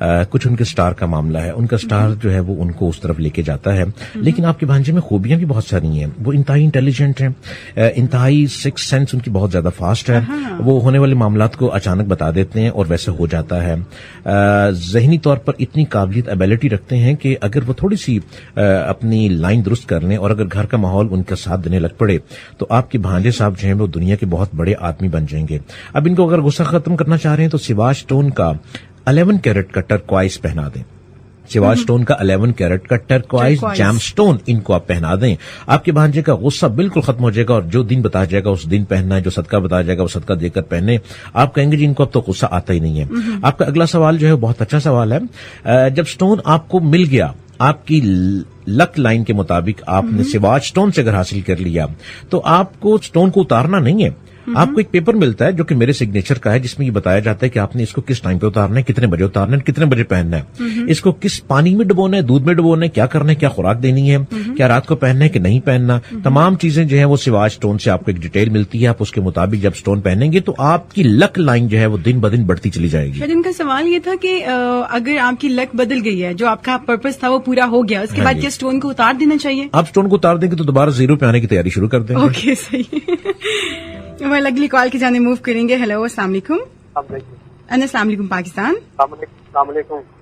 Speaker 1: कुछ उनके स्टार का मामला है, उनका स्टार जो है वो उनको उस तरफ लेके जाता है. लेकिन आपके भांजे में खूबियां भी बहुत सारी हैं. वो इंतहाई इंटेलिजेंट हैं, इंतहाई सिक्स सेंस उनकी बहुत ज्यादा फास्ट है. वो होने वाले मामलात को अचानक बता देते हैं और वैसे हो जाता है. जहनी तौर पर इतनी काबिलियत एबिलिटी रखते हैं कि अगर वो थोड़ी सी अपनी लाइन दुरुस्त कर लें और अगर घर का माहौल उनका साथ देने लग पड़े तो आपके भांजे साहब जो हैं वो दुनिया के बहुत बड़े आदमी बन जाएंगे. अब इनको अगर गुस्सा खत्म करना चाह रहे हैं तो सिवाज स्टोन का 11 कैरेट का टर्क्वाइज पहना दें. सिवाज स्टोन का 11 कैरेट का टर्क्वाइज जैम स्टोन इनको आप पहना दें. आपके भांजे का गुस्सा बिल्कुल खत्म हो जाएगा और जो दिन बता जाएगा उस दिन पहनना है, जो सदका बता जाएगा वो सदका देकर पहने. आप कहेंगे जी इनको अब तो गुस्सा आता ही नहीं है. आपका अगला सवाल जो है बहुत अच्छा सवाल है. जब स्टोन आपको मिल गया, आपकी लक लाइन के मुताबिक आपने सिवाज स्टोन से अगर हासिल कर लिया तो आपको स्टोन को उतारना नहीं है. आपको एक पेपर मिलता है जो कि मेरे सिग्नेचर का है, जिसमें ये बताया जाता है कि आपने इसको किस टाइम पे उतारना है, कितने बजे उतारना है, कितने बजे पहनना है, इसको किस पानी में डुबोना है, दूध में डुबोना है, क्या करना है, क्या खुराक देनी है, क्या रात को पहनना है कि नहीं पहनना. तमाम चीजें जो है वो सिवाज स्टोन से आपको एक डिटेल मिलती है. आप उसके मुताबिक जब स्टोन पहनेंगे तो आपकी लक लाइन जो है वो दिन ब दिन बढ़ती चली जाएगी.
Speaker 3: शायद इनका सवाल ये था कि अगर आपकी लक बदल गई है, जो आपका पर्पस था वो पूरा हो गया, उसके बाद क्या स्टोन को उतार देना चाहिए?
Speaker 1: आप स्टोन को उतार देंगे तो दोबारा जीरो पे आने की तैयारी शुरू कर देंगे.
Speaker 3: ओके सही. हमारे अगली कॉल की जाने मूव करेंगे. हेलो, अस्सलाम वालेकुम. अस्सलाम वालेकुम. पाकिस्तान.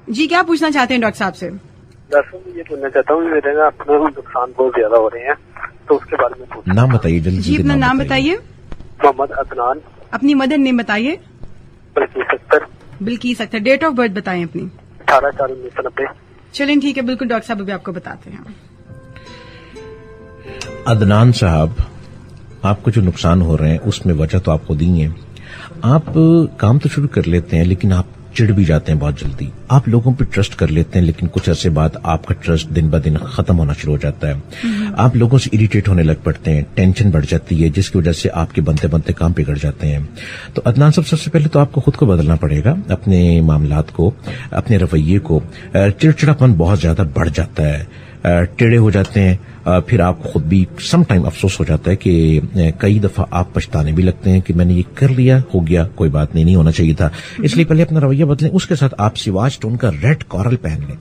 Speaker 3: जी क्या पूछना चाहते हैं डॉक्टर साहब से?
Speaker 5: दरअसल ये पूछना चाहता हूँ, मेरे ना अपने नुकसान बहुत ज्यादा हो रहे हैं तो उसके बारे में पूछना.
Speaker 1: नाम बताइए जल्दी.
Speaker 3: जी अपना नाम बताइए.
Speaker 5: मोहम्मद अदनान.
Speaker 3: अपनी मदर नेम बताइए.
Speaker 5: Bilquis Akhtar.
Speaker 3: Bilquis Akhtar. Date of birth बताएं अपनी.
Speaker 5: 18/4/1990.
Speaker 3: चलिए ठीक है, बिल्कुल डॉक्टर साहब अभी आपको बताते हैं.
Speaker 1: अदनान साहब, आपको जो नुकसान हो रहे हैं उसमें वजह तो आपको दी है. आप काम तो शुरू कर लेते हैं लेकिन आप चिढ़ भी जाते हैं बहुत जल्दी. आप लोगों पे ट्रस्ट कर लेते हैं लेकिन कुछ अरसे बाद आपका ट्रस्ट दिन ब दिन खत्म होना शुरू हो जाता है. आप लोगों से इरिटेट होने लग पड़ते हैं, टेंशन बढ़ जाती है जिसकी वजह से आपके बनते बनते काम बिगड़ जाते हैं. तो अदनान साहब, सबसे पहले तो आपको खुद को बदलना पड़ेगा, अपने मामलात को, अपने रवैये को. चिड़चिड़ापन बहुत ज्यादा बढ़ जाता है. टेढ़े हो जाते हैं, फिर आप खुद भी सम टाइम अफसोस हो जाता है कि कई दफा आप पछताने भी लगते हैं कि मैंने ये कर लिया, हो गया, कोई बात नहीं होना चाहिए था। इसलिए पहले अपना रवैया बदलें। उसके साथ आप सिवाज स्टोन का रेड कॉरल पहन लें।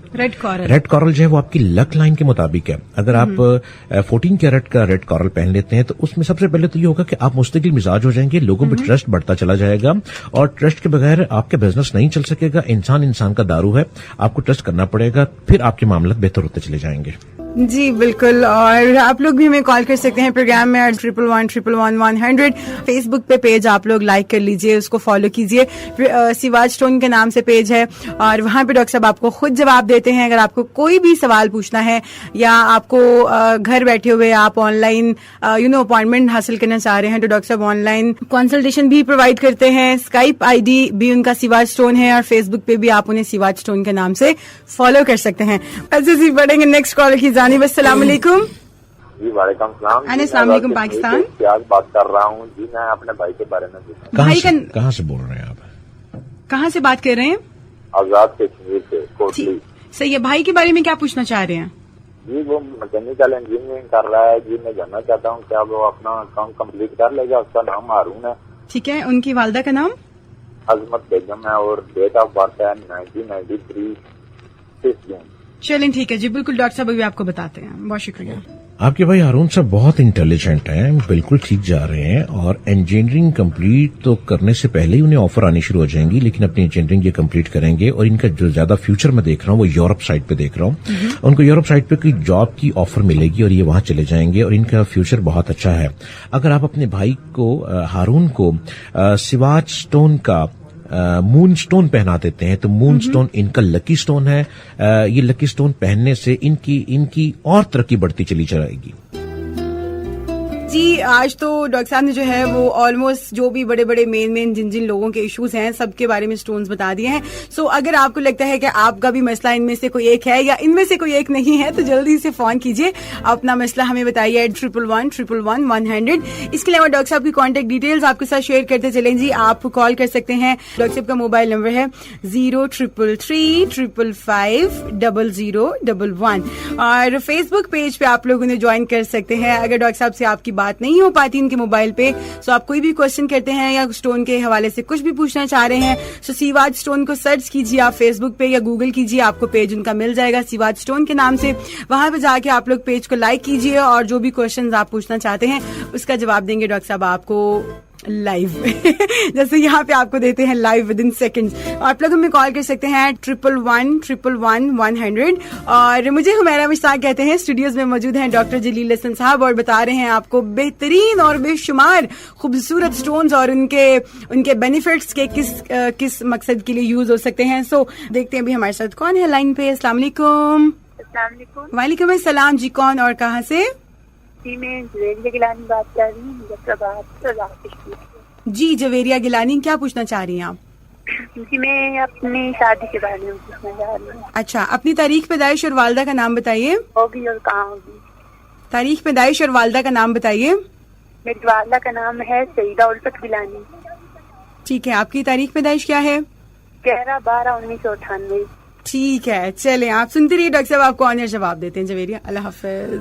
Speaker 1: रेड कॉरल जो है वो आपकी लक लाइन के मुताबिक है। अगर आप 14 कैरेट का रेड कॉरल पहन लेते हैं तो उसमें सबसे पहले तो ये होगा कि आप मुस्तकिल मिजाज हो जाएंगे, लोगों पर ट्रस्ट बढ़ता चला जाएगा, और ट्रस्ट के बगैर आपका बिजनेस नहीं चल सकेगा। इंसान का दारू है, आपको ट्रस्ट करना पड़ेगा, फिर आपके मामले बेहतर होते चले जाएंगे।
Speaker 3: जी बिल्कुल। और आप लोग भी हमें कॉल कर सकते हैं प्रोग्राम में 111111100। फेसबुक पे पेज आप लोग लाइक कर लीजिए, उसको फॉलो कीजिए। सिवाज स्टोन के नाम से पेज है और वहां पे डॉक्टर साहब आपको खुद जवाब देते हैं। अगर आपको कोई भी सवाल पूछना है या आपको घर बैठे हुए आप ऑनलाइन अपॉइंटमेंट हासिल करना चाह रहे हैं तो डॉक्टर साहब ऑनलाइन कंसल्टेशन भी प्रोवाइड करते हैं। स्काइप आईडी भी उनका सिवाज स्टोन है और फेसबुक पे भी आप उन्हें सिवाज स्टोन के नाम से फॉलो कर सकते हैं। ऐसे बढ़ेंगे नेक्स्ट कॉल की जानिब। अस्सलाम वालेकुम।
Speaker 6: जी वालेकुम सलाम।
Speaker 3: अस्सलाम वालेकुम पाकिस्तान।
Speaker 6: प्याज बात कर रहा हूँ जी। मैं अपने भाई के बारे में
Speaker 1: कहाँ से बोल रहे हैं आप?
Speaker 3: कहाँ से बात कर रहे हैं?
Speaker 6: आजाद कश्मीर से, कोटली।
Speaker 3: सही है। भाई के बारे में क्या पूछना चाह रहे हैं?
Speaker 6: जी वो मैकेनिकल इंजीनियरिंग कर रहा है जी। मैं जानना चाहता हूँ क्या वो अपना काम कंप्लीट कर लेगा? उसका नाम हारून है।
Speaker 3: ठीक है। उनकी वालदा का नाम?
Speaker 6: अजमत बेगम है और डेट ऑफ बर्थ है 1993 6 जून।
Speaker 3: चलें ठीक है जी, बिल्कुल डॉक्टर साहब अभी आपको बताते हैं। बहुत शुक्रिया।
Speaker 1: आपके भाई हारून साहब बहुत इंटेलिजेंट हैं, बिल्कुल ठीक जा रहे हैं और इंजीनियरिंग कंप्लीट तो करने से पहले ही उन्हें ऑफर आनी शुरू हो जाएंगी, लेकिन अपनी इंजीनियरिंग ये कंप्लीट करेंगे और इनका जो ज्यादा फ्यूचर मैं देख रहा हूँ वो यूरोप साइड पे देख रहा हूँ। उनको यूरोप साइड पे कोई जॉब की ऑफर मिलेगी और ये वहां चले जाएंगे और इनका फ्यूचर बहुत अच्छा है। अगर आप अपने भाई को हारून को सिवाज स्टोन का मून स्टोन पहना देते हैं तो मून स्टोन इनका लकी स्टोन है। ये लकी स्टोन पहनने से इनकी और तरक्की बढ़ती चली जाएगी।
Speaker 3: जी आज तो डॉक्टर साहब ने जो है वो ऑलमोस्ट जो भी बड़े बड़े मेन जिन लोगों के इश्यूज हैं सबके बारे में स्टोन्स बता दिए हैं। सो अगर आपको लगता है कि आपका भी मसला इनमें से कोई एक है या इनमें से कोई एक नहीं है तो जल्दी से फोन कीजिए, अपना मसला हमें बताइए 111111100। इसके अलावा डॉक्टर साहब की कॉन्टेक्ट डिटेल्स आपके साथ शेयर करते चलें जी। आप कॉल कर सकते हैं। डॉक्टर साहब का मोबाइल नंबर है 0333550011 और फेसबुक पेज पे आप लोग उन्हें ज्वाइन कर सकते हैं। अगर डॉक्टर साहब से आपकी बात नहीं हो पाती इनके मोबाइल पे सो आप कोई भी क्वेश्चन करते हैं या स्टोन के हवाले से कुछ भी पूछना चाह रहे हैं सो सिवाज स्टोन को सर्च कीजिए आप फेसबुक पे या गूगल कीजिए, आपको पेज उनका मिल जाएगा सिवाज स्टोन के नाम से। वहां पे जाके आप लोग पेज को लाइक कीजिए और जो भी क्वेश्चन आप पूछना चाहते हैं उसका जवाब देंगे डॉक्टर साहब आपको लाइव जैसे यहाँ पे आपको देते हैं लाइव विद इन सेकेंड्स। आप लोग हमें कॉल कर सकते हैं 111111100 और मुझे हुमैरा मुश्ताक कहते हैं। स्टूडियोज में मौजूद हैं डॉक्टर जलील हसन साहब और बता रहे हैं आपको बेहतरीन और बेशुमार खूबसूरत स्टोन्स और उनके बेनिफिट्स के किस मकसद के लिए यूज हो सकते हैं। सो देखते हैं अभी हमारे साथ कौन है लाइन पे। अस्सलाम वालेकुम। वालेकुम अस्सलाम जी। कौन और कहाँ से?
Speaker 7: जी मैं जवेरिया गिलानी बात कर रही हूँ मुजफ्फराबाद।
Speaker 3: जी जवेरिया गिलानी, क्या पूछना चाह रही हैं आप?
Speaker 7: जी मैं अपनी शादी के बारे में पूछना चाह रही हूँ।
Speaker 3: अच्छा, अपनी तारीख पैदाइश और वालदा का नाम बताइए।
Speaker 7: होगी और कहाँ होगी?
Speaker 3: तारीख पैदाइश और वालदा का नाम बताइए।
Speaker 7: मेरी वालदा का नाम है सईदा उल्फत गिलानी।
Speaker 3: ठीक है, आपकी तारीख पैदाइश क्या है?
Speaker 7: 11/12/1998।
Speaker 3: ठीक है, चलें आप सुनते रहिए, डॉक्टर साहब आपको ऑनर जवाब देते हैं। जवेरिया, अल्लाह हाफिज।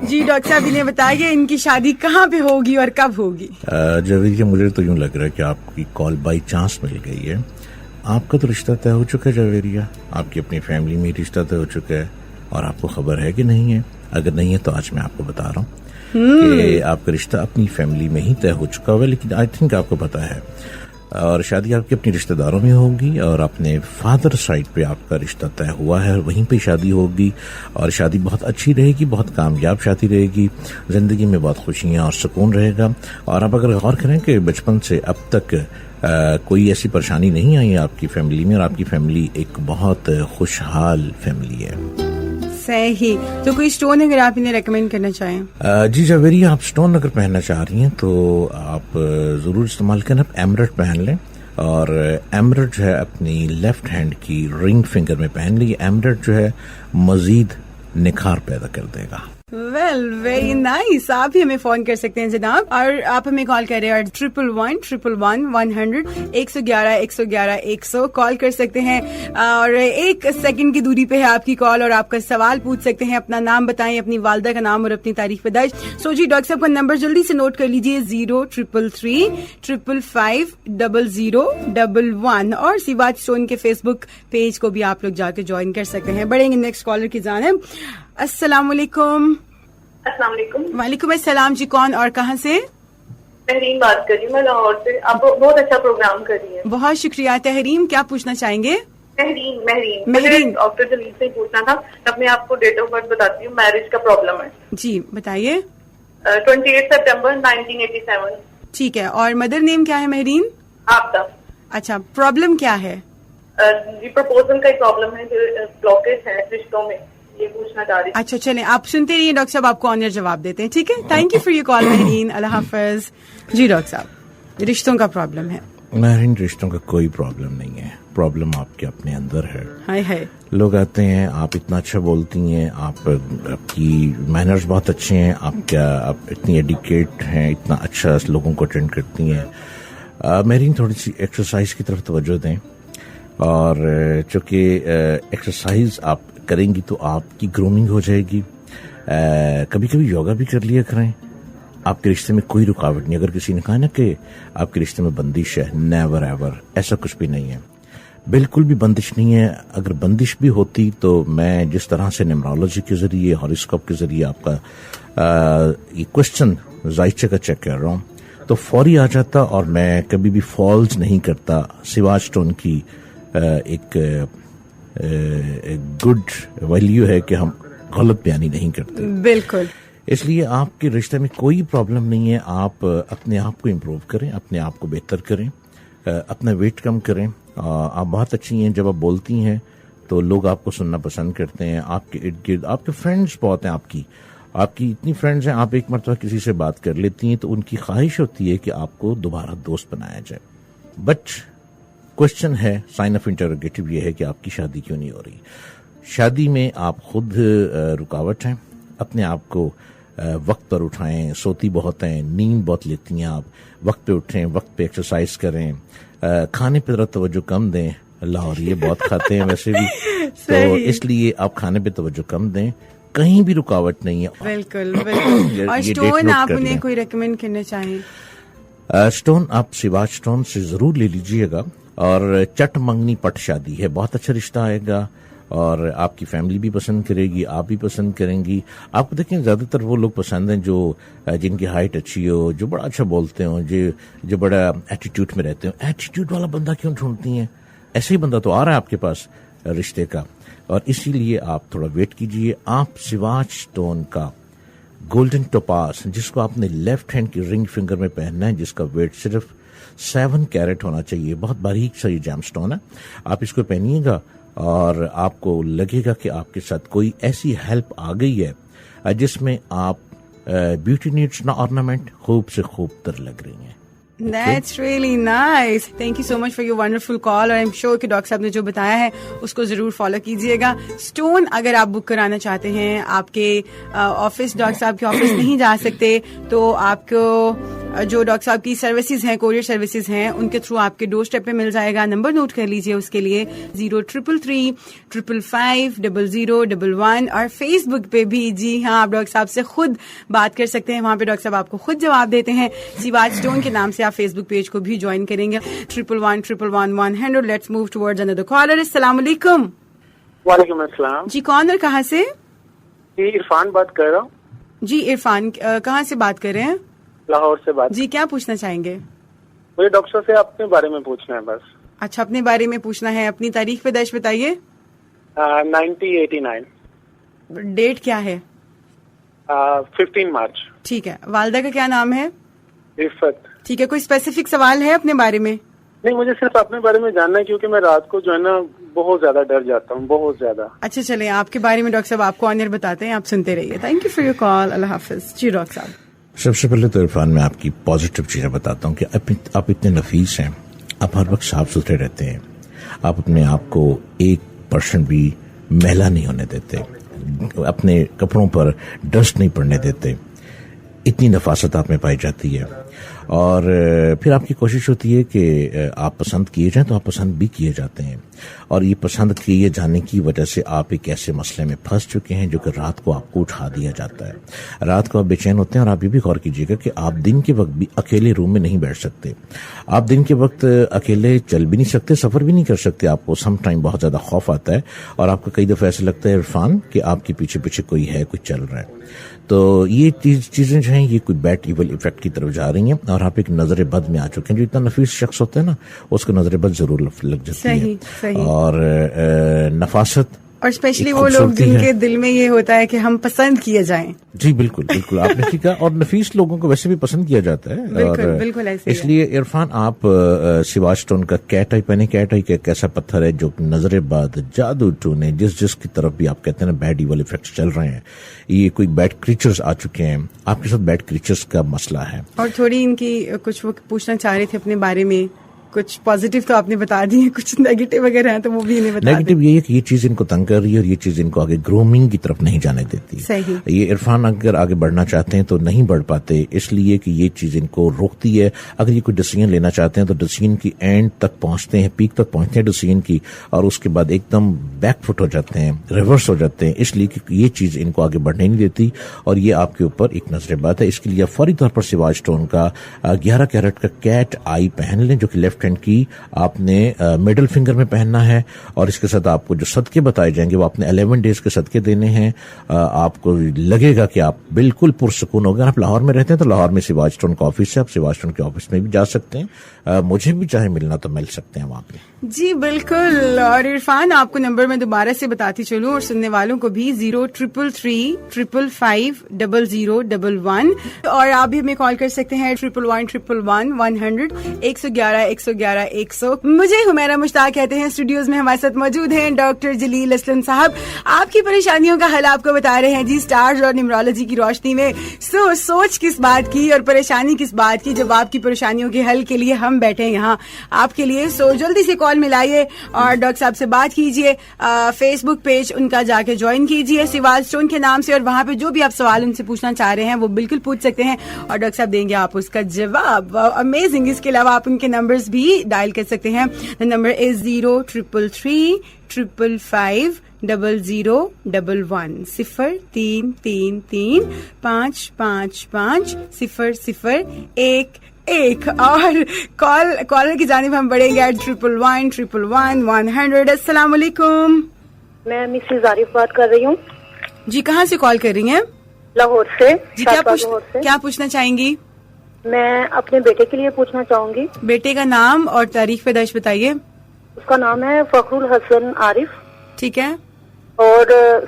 Speaker 3: जी डॉक्टर साहब इन्हें बताइए इनकी शादी कहाँ पे होगी और कब होगी?
Speaker 1: जवेरिया, मुझे तो यूं लग रहा है कि आपकी कॉल बाई चांस मिल गई है। आपका तो रिश्ता तय हो चुका है जवेरिया, आपकी अपनी फैमिली में रिश्ता तय हो चुका है और आपको खबर है कि नहीं है? अगर नहीं है तो आज मैं आपको बता रहा हूँ कि आपका रिश्ता अपनी फैमिली में ही तय हो चुका हुआ है, लेकिन आई थिंक आपको पता है। और शादी आपके अपने रिश्तेदारों में होगी और अपने फादर साइड पे आपका रिश्ता तय हुआ है, वहीं पे शादी होगी और शादी बहुत अच्छी रहेगी, बहुत कामयाब शादी रहेगी, जिंदगी में बहुत खुशियां और सुकून रहेगा। और आप अगर गौर करें कि बचपन से अब तक कोई ऐसी परेशानी नहीं आई आपकी फैमिली में और आपकी फैमिली एक बहुत खुशहाल फैमिली है।
Speaker 3: सही। तो कोई स्टोन अगर आप इन्हें रेकमेंड करना चाहें?
Speaker 1: जी जवेरिया, आप स्टोन अगर पहनना चाह रही हैं तो आप जरूर इस्तेमाल करें, आप एमरल्ड पहन लें और एमरल्ड जो है अपनी लेफ्ट हैंड की रिंग फिंगर में पहन लें। एमरल्ड जो है मजीद निखार पैदा कर देगा।
Speaker 3: Well very nice. आप भी हमें फोन कर सकते हैं जनाब, और आप हमें कॉल कर रहे हैं 111-111-100 111-111-100 कॉल कर सकते हैं, और 1 सेकंड की दूरी पे है आपकी कॉल, और आपका सवाल पूछ सकते हैं. अपना नाम बताएं, अपनी वालदा का नाम और अपनी तारीख पैदाइश. सो जी डॉक्टर साहब का नंबर जल्दी से नोट कर लीजिए, 0333550011, और सिवाच स्टोन के फेसबुक पेज को भी आप लोग जाके ज्वाइन कर सकते हैं. बढ़ेंगे नेक्स्ट कॉलर की जानिब. अस्सलाम वालेकुम.
Speaker 7: अस्सलाम वालेकुम.
Speaker 3: वालेकुम अस्सलाम जी. कौन और कहाँ से?
Speaker 7: तहरीम बात कर रही हूँ मैं लाहौर से. आप बहुत अच्छा प्रोग्राम कर रही हैं.
Speaker 3: बहुत शुक्रिया. तहरीम, क्या पूछना चाहेंगे?
Speaker 7: महरीन डॉक्टर जलील से पूछना था. अपने आपको डेट ऑफ बर्थ बताती हूँ, मैरिज का प्रॉब्लम है.
Speaker 3: जी बताइए.
Speaker 7: 28 सितंबर 1987.
Speaker 3: ठीक है. और मदर नेम क्या है महरीन?
Speaker 7: आपदा.
Speaker 3: अच्छा, प्रॉब्लम क्या है?
Speaker 7: जी प्रपोजल का प्रॉब्लम है, ब्लॉकेज है रिश्तों में, ये पूछना चाह रही.
Speaker 3: अच्छा चलें, आप सुनते रहिए, डॉक्टर साहब आपको ऑनर जवाब देते हैं. ठीक है, thank you for your call Mehreen. अल्लाह हाफिज. जी डॉक्टर साहब, रिश्तों का प्रॉब्लम है.
Speaker 1: महरीन, रिश्तों का कोई प्रॉब्लम नहीं है. प्रॉब्लम आपके अपने अंदर है.
Speaker 3: हाय हाय.
Speaker 1: लोग आते हैं, आप इतना अच्छा बोलती हैं, आपकी मैनर्स बहुत अच्छे हैं, आप इतनी एडुकेट हैं, इतना अच्छा लोगों को अटेंड करती हैं. महरीन, थोड़ी सी एक्सरसाइज की तरफ तवज्जो दें, और चूंकि एक्सरसाइज आप करेंगी तो आपकी ग्रूमिंग हो जाएगी. कभी कभी योगा भी कर लिया करें. आपके रिश्ते में कोई रुकावट नहीं. अगर किसी ने कहा ना कि आपके रिश्ते में बंदिश है, नेवर एवर, ऐसा कुछ भी नहीं है. बिल्कुल भी बंदिश नहीं है. अगर बंदिश भी होती तो मैं जिस तरह से न्यूमरोलॉजी के जरिए, हॉरोस्कोप के जरिए आपका ये क्वेश्चन जायचे का चेक कर रहा हूँ तो फौरी आ जाता, और मैं कभी भी फॉल्स नहीं करता. सिवाच स्टोन की एक गुड वैल्यू है कि हम गलत बयानी नहीं करते.
Speaker 3: बिल्कुल.
Speaker 1: इसलिए आपके रिश्ते में कोई प्रॉब्लम नहीं है. आप अपने आप को इम्प्रूव करें, अपने आप को बेहतर करें, अपना वेट कम करें. आप बहुत अच्छी हैं. जब आप बोलती हैं तो लोग आपको सुनना पसंद करते हैं. आपके इर्द गिर्द आपके फ्रेंड्स बहुत हैं. आपकी इतनी फ्रेंड्स हैं, आप एक मरतबा किसी से बात कर लेती हैं तो उनकी ख्वाहिश होती है कि आपको दोबारा दोस्त बनाया जाए. बट क्वेश्चन है, साइन ऑफ इंटरोगेटिव ये है कि आपकी शादी क्यों नहीं हो रही. शादी में आप खुद रुकावट हैं. अपने आप को वक्त पर उठाएं. सोती बहुत हैं, नींद बहुत लेती हैं आप. वक्त पे उठें, वक्त पे एक्सरसाइज करें. खाने पर तवज्जो कम दें. लाहौर ये बहुत खाते हैं वैसे भी, तो इसलिए आप खाने पे तवज्जो कम दें. कहीं भी रुकावट नहीं है.
Speaker 3: बिल्कुल बिल्कुल. और स्टोन आप उन्हें कोई रेकमेंड करना चाहें?
Speaker 1: स्टोन आप सिवाच स्टोन से जरूर ले लीजिएगा. और चट मंगनी पट शादी है, बहुत अच्छा रिश्ता आएगा, और आपकी फैमिली भी पसंद करेगी, आप भी पसंद करेंगी. आपको देखें, ज्यादातर वो लोग पसंद हैं जो जिनकी हाइट अच्छी हो, जो बड़ा अच्छा बोलते हो, जो बड़ा एटीट्यूड में रहते हो. एटीट्यूड वाला बंदा क्यों ढूंढती हैं? ऐसे ही बंदा तो आ रहा है आपके पास रिश्ते का. और इसीलिए आप थोड़ा वेट कीजिए. आप सिवाच स्टोन का गोल्डन टोपास, जिसको आपने लेफ्ट हैंड की रिंग फिंगर में पहनना है, जिसका वेट सिर्फ 7 कैरेट होना चाहिए, बहुत बारीक सा ये जैम स्टोन है. आप इसको पहनिएगा और आपको लगेगा कि आपके साथ कोई ऐसी हेल्प आ गई है जिसमें आप ब्यूटी नीड्स ना ऑर्नामेंट खूब से खूब तर लग रही हैं.
Speaker 3: That's really nice. Thank you so much for your wonderful call. और I'm sure कि डॉक्टर साहब ने जो बताया है उसको जरूर फॉलो कीजिएगा. स्टोन अगर आप बुक कराना चाहते हैं, आपके ऑफिस, डॉक्टर साहब के ऑफिस नहीं जा सकते, तो आपको जो डॉक्टर साहब की सर्विसेज हैं, कोरियर सर्विसेज हैं, उनके थ्रू आपके डोर स्टेप पे मिल जाएगा. नंबर नोट कर लीजिए उसके लिए, 0333550011. और फेसबुक पे भी, जी हाँ, आप डॉक्टर साहब से खुद बात कर सकते हैं. वहाँ पे डॉक्टर साहब आपको खुद जवाब देते हैं. सिवाच स्टोन के नाम से आप फेसबुक पेज को भी ज्वाइन करेंगे. 111-111-100. Let's move towards another caller. अस्सलाम वालेकुम.
Speaker 5: वालेकुम अस्सलाम.
Speaker 3: जी कौन और कहाँ से?
Speaker 5: जी इरफान बात कर रहा हूँ.
Speaker 3: जी इरफान, कहाँ से बात कर रहे हैं?
Speaker 5: लाहौर से बात.
Speaker 3: जी क्या पूछना चाहेंगे?
Speaker 5: मुझे डॉक्टर से अपने बारे में पूछना है बस.
Speaker 3: अच्छा, अपने बारे में पूछना है. अपनी तारीख पैदाइश बताइए.
Speaker 5: 1989.
Speaker 3: डेट क्या है?
Speaker 5: 15 मार्च.
Speaker 3: ठीक है. वालदा का क्या नाम है?
Speaker 5: रिफत.
Speaker 3: ठीक है. कोई स्पेसिफिक सवाल है अपने बारे में?
Speaker 5: नहीं, मुझे सिर्फ अपने बारे में जानना है, क्योंकि मैं रात को जो है ना बहुत ज्यादा डर जाता हूँ, बहुत ज्यादा. अच्छा
Speaker 3: चले, आपके बारे में डॉक्टर साहब आपको ऑनर बताते हैं, आप सुनते रहिए. Thank you for your call. अल्लाह हाफिज. जी डॉक्टर साहब.
Speaker 1: सबसे पहले तो इरफान, मैं आपकी पॉजिटिव चीजें बताता हूँ कि आप इतने नफीस हैं. आप हर वक्त साफ सुथरे रहते हैं. आप अपने आप को 1% भी मैला नहीं होने देते. اپنے کپڑوں پر ڈسٹ نہیں پڑنے دیتے. اتنی نفاست آپ میں پائی جاتی ہے. اور پھر آپ کی کوشش ہوتی ہے کہ آپ پسند کیے جائیں تو آپ پسند بھی کیے جاتے ہیں. اور یہ پسند کیے جانے کی وجہ سے آپ ایک ایسے مسئلے میں پھنس چکے ہیں جو کہ رات کو آپ کو اٹھا دیا جاتا ہے. رات کو آپ بے چین ہوتے ہیں. اور آپ یہ بھی غور کیجیے گا کہ آپ دن کے وقت بھی اکیلے روم میں نہیں بیٹھ سکتے. آپ دن کے وقت اکیلے چل بھی نہیں سکتے, سفر بھی نہیں کر سکتے. آپ کو سم ٹائم بہت زیادہ خوف آتا ہے اور آپ کو کئی دفعہ ایسا لگتا ہے عرفان کہ آپ کے پیچھے پیچھے کوئی ہے, کوئی چل رہا ہے. تو یہ چیزیں جو ہیں یہ کوئی بیڈ ایول ایفیکٹ کی طرف جا رہی ہیں اور آپ ایک نظر بد میں آ چکے ہیں. جو اتنا نفیس شخص ہوتا ہے نا اس کو نظر بد ضرور لگ جاتی ہے. اور نفاست
Speaker 3: اور اسپیشلی وہ لوگ جن کے دل میں یہ ہوتا ہے کہ ہم پسند کیے جائیں.
Speaker 1: جی بالکل بالکل آپ نے ٹھیک کہا. اور نفیس لوگوں کو ویسے بھی پسند کیا جاتا ہے.
Speaker 3: بالکل بالکل ایسے.
Speaker 1: اس لیے عرفان آپ سواج ٹون کا کیٹ آئی پہنے. کیٹ آئی ایک ایسا پتھر ہے جو نظر بد, جادو ٹونے, جس کی طرف بھی آپ کہتے ہیں نا بیڈ ایول ایفیکٹس چل رہے ہیں, یہ کوئی بیڈ کریچرز آ چکے ہیں. آپ کے ساتھ بیڈ کریچرز کا مسئلہ ہے. اور
Speaker 3: تھوڑی ان کی کچھ وہ پوچھنا چاہ رہے تھے اپنے بارے میں. کچھ پازیٹیو تو آپ نے بتا دی ہے, کچھ نیگیٹو وغیرہ ہیں تو وہ بھی انہیں بتا دیں.
Speaker 1: نیگیٹو یہ ہے کہ یہ چیز ان کو تنگ کر رہی ہے اور یہ چیز ان کو آگے گرومنگ کی طرف نہیں جانے دیتی.
Speaker 3: صحیح.
Speaker 1: یہ عرفان اگر آگے بڑھنا چاہتے ہیں تو نہیں بڑھ پاتے, اس لیے کہ یہ چیز ان کو روکتی ہے. اگر یہ کوئی ڈیسیژن لینا چاہتے ہیں تو ڈیسیژن کی اینڈ تک پہنچتے ہیں, پیک تک پہنچتے ہیں ڈیسیژن کی, اور اس کے بعد ایک دم بیک فٹ ہو جاتے ہیں, ریورس ہو جاتے ہیں, اس لیے کہ یہ چیز ان کو آگے بڑھنے نہیں دیتی. اور یہ آپ کے اوپر ایک نظر بات ہے. اس کے لیے فوری طور پر سواج ٹون کا 11 کیرٹ کا کیٹ آئی پہن لیں, جو کہ لیفٹ ہینڈ کی آپ نے مڈل فنگر میں پہننا ہے. اور اس کے ساتھ آپ کو جو صدقے بتائے جائیں گے وہ آپ نے 11 ڈیز کے صدقے دینے ہیں. آپ کو لگے گا کہ آپ بالکل پرسکون ہو گئے. آپ لاہور میں رہتے ہیں تو لاہور میں سواج ٹون کا آفس ہے, آپ سواج ٹون کے آفس میں بھی جا سکتے ہیں. مجھے بھی چاہے ملنا تو مل سکتے ہیں وہاں پہ.
Speaker 3: جی بالکل. اور عرفان آپ کو نمبر میں دوبارہ سے بتاتی چلوں اور سننے والوں کو بھی 03335500011. اور آپ بھی ہمیں کال کر سکتے ہیں 11111 111 مجھے حمیرہ مشتاق کہتے ہیں. اسٹوڈیوز میں ہمارے ساتھ موجود ہیں ڈاکٹر جلیل اسلم صاحب. آپ کی پریشانیوں کا حل آپ کو بتا رہے ہیں جی اسٹارز اور نیمرولوجی کی روشنی میں. سوچ کس بات کی اور پریشانی کس بات کی, جب آپ کی پریشانیوں کے حل کے لیے ہم بیٹھے ہیں یہاں آپ کے لیے. سو جلدی سے کال ملائیے اور ڈاکٹر صاحب سے بات کیجیے. فیس بک پیج ان کا جا کے جوائن کیجیے سواج اسٹون کے نام سے, اور وہاں پہ جو بھی آپ سوال ان سے پوچھنا چاہ رہے ہیں وہ بالکل پوچھ سکتے ہیں اور ڈاکٹر صاحب دیں گے آپ اس کا جواب. امیزنگ. اس کے علاوہ آپ ان کے نمبرز بھی ڈائل کر سکتے ہیں. Number is 03335500011 0333555001. اور کالر کی جانب ہم بڑھیں گے 11111 السلام علیکم.
Speaker 7: میں مسز عارف بات کر رہی ہوں.
Speaker 3: جی کہاں سے کال کر رہی ہیں؟
Speaker 7: لاہور سے.
Speaker 3: جی کیا پوچھنا چاہیں گی؟
Speaker 7: میں اپنے بیٹے کے لیے پوچھنا چاہوں گی.
Speaker 3: بیٹے کا نام اور تاریخ پیدائش بتائیے.
Speaker 7: اس کا نام ہے فخر الحسن عارف.
Speaker 3: ٹھیک ہے.
Speaker 7: اور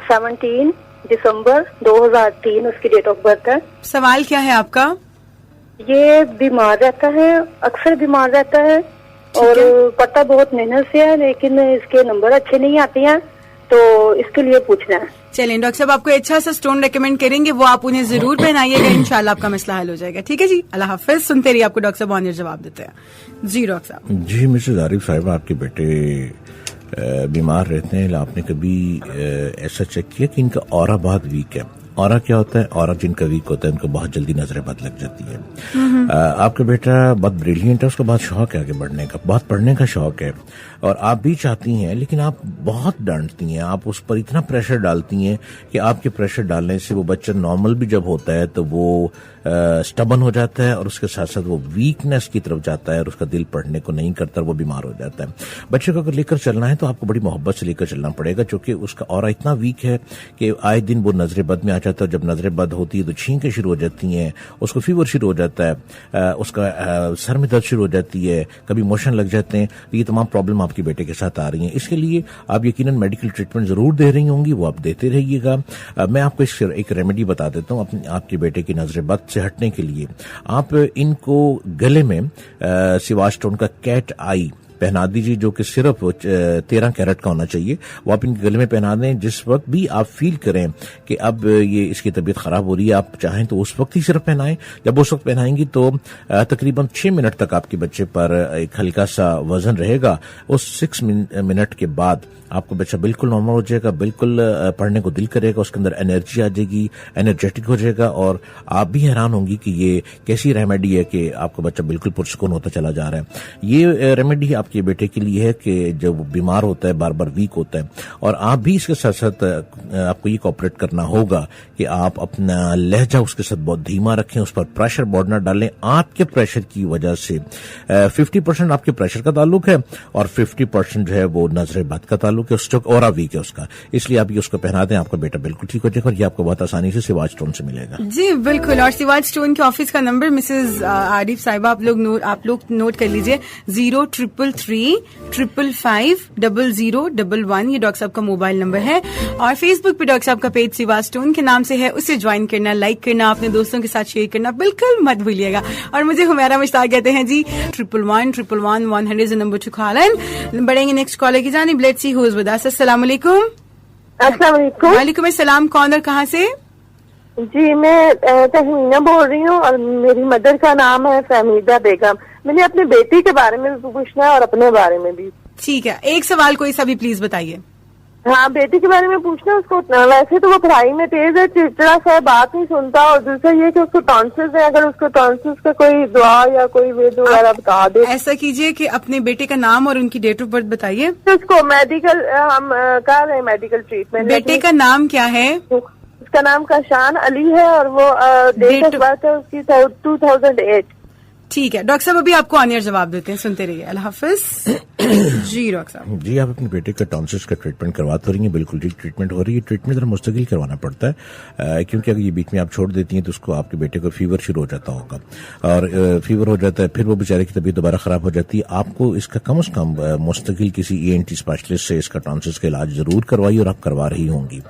Speaker 7: 17 دسمبر 2003 اس کی ڈیٹ آف برتھ ہے.
Speaker 3: سوال کیا ہے آپ کا؟
Speaker 7: یہ بیمار رہتا ہے, اکثر بیمار رہتا ہے اور پڑھتا بہت محنت سے ہے, لیکن اس کے نمبر اچھے نہیں آتے ہیں, تو اس کے لیے پوچھنا ہے.
Speaker 3: چلیں ڈاکٹر صاحب آپ کو اچھا سا اسٹون ریکمینڈ کریں گے, وہ آپ انہیں ضرور پہنائیے گا, انشاءاللہ آپ کا مسئلہ حل ہو جائے گا. ٹھیک ہے جی, اللہ حافظ. سنتے رہیے, آپ کو ڈاکٹر صاحب آن جواب دیتے ہیں. جی ڈاکٹر صاحب.
Speaker 1: جی مسز عارف صاحب, آپ کے بیٹے بیمار رہتے ہیں, آپ نے کبھی ایسا چیک کیا کہ ان کا اورا بہت ویک ہے؟ اورا کیا ہوتا ہے؟ اورا جن کا ویک ہوتا ہے ان کو بہت جلدی نظر بد لگ جاتی ہے. آپ کا بیٹا بہت بریلینٹ ہے, اس کو بہت شوق ہے آگے بڑھنے کا, بہت پڑھنے کا شوق ہے, اور آپ بھی چاہتی ہیں, لیکن آپ بہت ڈانٹتی ہیں, آپ اس پر اتنا پریشر ڈالتی ہیں کہ آپ کے پریشر ڈالنے سے وہ بچہ نارمل بھی جب ہوتا ہے تو وہ سٹبن ہو جاتا ہے, اور اس کے ساتھ ساتھ وہ ویکنیس کی طرف جاتا ہے, اور اس کا دل پڑھنے کو نہیں کرتا, وہ بیمار ہو جاتا ہے. بچے کو اگر لے کر چلنا ہے تو آپ کو بڑی محبت سے لے کر چلنا پڑے گا, چونکہ اس کا اورا اتنا ویک ہے کہ آئے دن وہ نظر بد میں آ جاتا ہے. جب نظر بد ہوتی ہے تو چھینکیں شروع ہو جاتی ہیں, اس کو فیور شروع ہو جاتا ہے, اس کا سر میں درد شروع ہو جاتی ہے, کبھی موشن لگ جاتے ہیں. یہ تمام پرابلم آپ کے بیٹے کے ساتھ آ رہی ہیں. اس کے لیے آپ یقیناً میڈیکل ٹریٹمنٹ ضرور دے رہی ہوں گی, وہ آپ دیتے رہیے گا. میں آپ کو ایک ریمیڈی بتا دیتا ہوں آپ کے بیٹے کی نظر بد سے ہٹنے کے لیے. آپ ان کو گلے میں سواج ٹون کا کیٹ آئی पहना दीजिए, जो कि सिर्फ 13 कैरेट का होना चाहिए। वो आप इनके गले में पहना दें। जिस वक्त भी आप फील करें कि अब ये इसकी तबीयत खराब हो रही है, आप चाहें तो उस वक्त ही सिर्फ पहनाएं। जब उस वक्त पहनाएंगी तो तकरीबन 6 मिनट तक आपके बच्चे पर एक हल्का सा वजन रहेगा। उस 6 मिनट के बाद आपका बच्चा बिल्कुल नॉर्मल हो जाएगा, बिल्कुल पढ़ने को दिल करेगा, उसके अंदर एनर्जी आ जाएगी, एनर्जेटिक हो जाएगा, और आप भी हैरान होंगी कि ये कैसी रेमेडी है कि आपका बच्चा बिल्कुल पुरसुकून होता चला जा रहा है। ये रेमेडी आपके बेटे के लिए है कि जब बीमार होता है, बार बार वीक होता है, और आप भी इसके साथ साथ आपको ये कोऑपरेट करना होगा कि आप अपना लहजा उसके साथ बहुत धीमा रखें, उस पर प्रेशर बहुत न डालें। आपके प्रेशर की वजह से 50% आपके प्रेशर का ताल्लुक है और 50% जो है वो नजर बद का ताल्लुक है, स्टोक और वीक है उसका। इसलिए आप ये उसको पहना दें, आपका बेटा बिल्कुल ठीक हो जाएगा और ये आपको बहुत आसानी से सिवाज स्टोन से मिलेगा।
Speaker 3: जी बिल्कुल। और सिवाज स्टोन के ऑफिस का नंबर मिसेज आरिफ साहिबा आप लोग नोट कर लीजिए, 0333 555 0011। ये डॉक्टर साहब का मोबाइल नंबर है। और फेसबुक पे डॉक्टर साहब का पेज सिवाज स्टोन के नाम से है, उसे ज्वाइन करना, लाइक करना, अपने दोस्तों के साथ शेयर करना बिल्कुल मत भूलिएगा। और मुझे हुमैरा मुश्ताक कहते हैं जी। 111 नंबर टू कॉल इन। बढ़ेंगे नेक्स्ट कॉलर की जानिब। Let's see who is with us. अस्सलाम वालेकुम।
Speaker 7: अस्सलाम वालेकुम।
Speaker 3: वालेकुम अस्सलाम। कौन और कहाँ से?
Speaker 7: जी मैं तहमीना बोल रही हूँ और मेरी मदर का नाम है फहमीदा बेगम। मैंने अपनी बेटी के बारे में भी पूछना है और अपने बारे में भी।
Speaker 3: ठीक है, एक सवाल कोई सा भी प्लीज बताइए।
Speaker 7: हाँ, बेटी के बारे में पूछना। उसको वैसे तो वो पढ़ाई में तेज है, चिड़चिड़ा सा है, बात नहीं सुनता, और दूसरा ये कि उसको टॉन्सिल्स है। अगर उसको टॉन्सिल्स का कोई दवा या कोई वेद वगैरह बता दे।
Speaker 3: ऐसा कीजिए कि अपने बेटे का नाम और उनकी डेट ऑफ बर्थ बताइए।
Speaker 7: तो उसको मेडिकल हम कर रहे हैं, मेडिकल ट्रीटमेंट।
Speaker 3: बेटे का नाम क्या है?
Speaker 7: उसका नाम काशान अली है और वो डेट ऑफ बर्थ है उसकी 2008।
Speaker 3: ठीक है डॉक्टर साहब, अभी आपको ऑन-एयर जवाब देते हैं, सुनते रहिए। अल्लाह हाफिज। जी डॉक्टर साहब।
Speaker 1: जी, आप अपने बेटे का टॉन्सिल्स का ट्रीटमेंट करवा तो रही हैं, बिल्कुल ठीक ट्रीटमेंट हो रही है। ट्रीटमेंट जरा मुस्तकिल करवाना पड़ता है, क्योंकि अगर ये बीच में आप छोड़ देती हैं तो उसको आपके बेटे को फीवर शुरू हो जाता होगा, और फीवर हो जाता है, फिर वो बेचारे की तबीयत दोबारा खराब हो जाती है। आपको इसका कम से कम मुस्तकिल किसी ENT स्पेशलिस्ट से इसका टॉन्सिल्स का इलाज जरूर करवाइए, और आप करवा रही होंगी।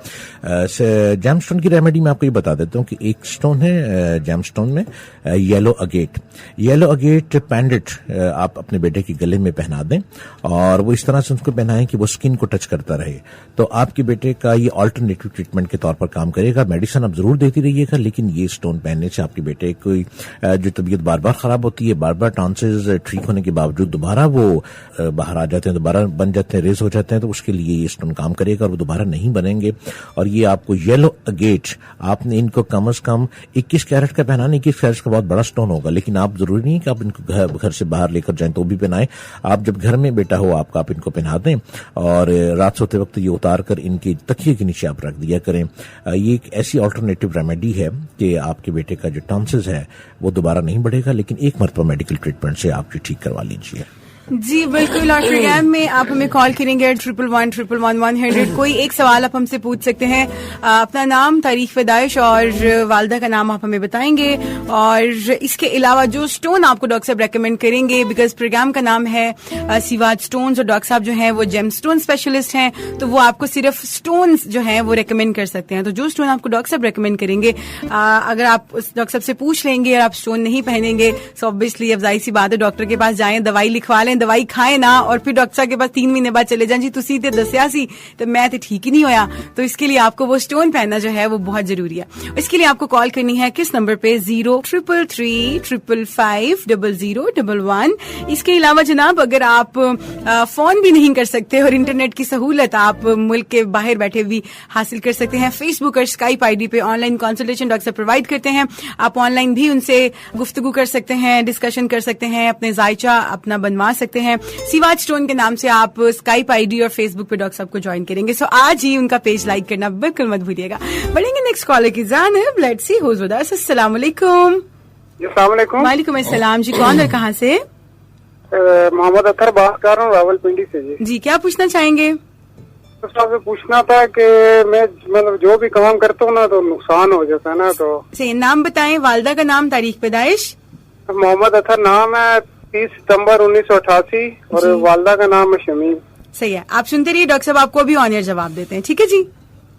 Speaker 1: जैम स्टोन की रेमेडी मैं आपको ये बता देता हूँ कि एक स्टोन है जैम स्टोन में, येलो अगेट। येलो अगेट पैंडेट आप अपने बेटे के गले में पहना दें, और वो इस तरह से उसको पहनाएं कि वो स्किन को टच करता रहे, तो आपके बेटे का ये ऑल्टरनेटिव ट्रीटमेंट के तौर पर काम करेगा। मेडिसिन आप जरूर देती रहिएगा, लेकिन ये स्टोन पहनने से आपके बेटे की जो तबीयत बार बार खराब होती है, बार बार टॉन्सिल्स ठीक होने के बावजूद दोबारा वो बाहर आ जाते हैं, दोबारा बन जाते हैं, रेज हो जाते हैं, तो उसके लिए ये स्टोन काम करेगा और वो दोबारा नहीं बनेंगे। और ये आपको येलो अगेट, आपने इनको कम से कम 21 कैरेट का पहनाना। 21 कैरेट का बहुत बड़ा स्टोन होगा, लेकिन आप जरूरी नहीं कि आप इनको घर से बाहर लेकर जाएं तो भी पहनाएं। आप जब घर में बेटा हो आपका, आप इनको पहना दें, और रात सोते वक्त ये उतार कर इनके तकिए के नीचे आप रख दिया करें। ये एक ऐसी ऑल्टरनेटिव रेमेडी है कि आपके बेटे का जो टॉन्सिल्स है वो दोबारा नहीं बढ़ेगा, लेकिन एक मरतबा मेडिकल ट्रीटमेंट से आप ठीक करवा लीजिए।
Speaker 3: जी बिल्कुल। और प्रोग्राम में आप हमें कॉल करेंगे 111 कोई एक सवाल आप हमसे पूछ सकते हैं। अपना नाम, तारीख पैदाइश और वालदा का नाम आप हमें बताएंगे, और इसके अलावा जो स्टोन आपको डॉक्टर साहब रेकमेंड करेंगे, बिकॉज प्रोग्राम का नाम है सिवाज स्टोन्स, और डॉक्टर साहब जो हैं वो जेम स्टोन स्पेशलिस्ट हैं, तो वो आपको सिर्फ स्टोन्स जो हैं वो रेकमेंड कर सकते हैं। तो जो स्टोन आपको डॉक्टर साहब रेकमेंड करेंगे, अगर आप डॉक्टर साहब से पूछ लेंगे और आप स्टोन नहीं पहनेंगे, सो ऑब्वियसली अब जाहिर सी बात है, डॉक्टर के पास जाएं, दवाई लिखवा लें, दवाई खाए ना, और फिर डॉक्टर साहब के पास 3 महीने बाद चले जाएं, जी तुसी ते दसिया सी तो मैं तो ठीक ही नहीं होया। तो इसके लिए आपको वो स्टोन पहनना जो है वो बहुत जरूरी है। इसके लिए आपको कॉल करनी है किस नंबर पे? 0333 555 0011। इसके अलावा जनाब, अगर आप फोन भी नहीं कर सकते और इंटरनेट की सहूलत आप मुल्क के बाहर बैठे भी हासिल कर सकते हैं, फेसबुक और स्काइप आईडी पे ऑनलाइन कंसल्टेशन डॉक्टर साहब प्रोवाइड करते हैं। आप ऑनलाइन भी उनसे गुफ्तगू कर सकते हैं, डिस्कशन कर सकते हैं, अपने जायचा अपना बनवा सकते हैं। सिवाज स्टोन के नाम से आप स्काइप आईडी और फेसबुक पे डॉक्टर साहब को ज्वाइन करेंगे, सो आज ही उनका पेज लाइक करना बिल्कुल मत भूलिएगा। बढ़ेंगे नेक्स्ट कॉलर की जानिब। Let's see who is with us. अस्सलाम वालेकुम।
Speaker 5: अस्सलाम वालेकुम।
Speaker 3: वालेकुम अस्सलाम। जी कौन और कहाँ से?
Speaker 5: मोहम्मद अतर बात कर रहा हूँ रावलपिंडी से। जी
Speaker 3: क्या पूछना चाहेंगे?
Speaker 5: से पूछना था कि मैं मतलब जो भी काम करता हूँ ना तो नुकसान हो जाता है ना, तो
Speaker 3: से नाम बताएं, वालदा का नाम, तारीख पैदाइश?
Speaker 5: मोहम्मद अतर नाम है, 30 सितम्बर 1988, और वालदा का नाम है शमीम।
Speaker 3: सही है, आप सुनते रहिए, डॉक्टर साहब आपको भी ऑन एयर जवाब देते हैं। ठीक है जी,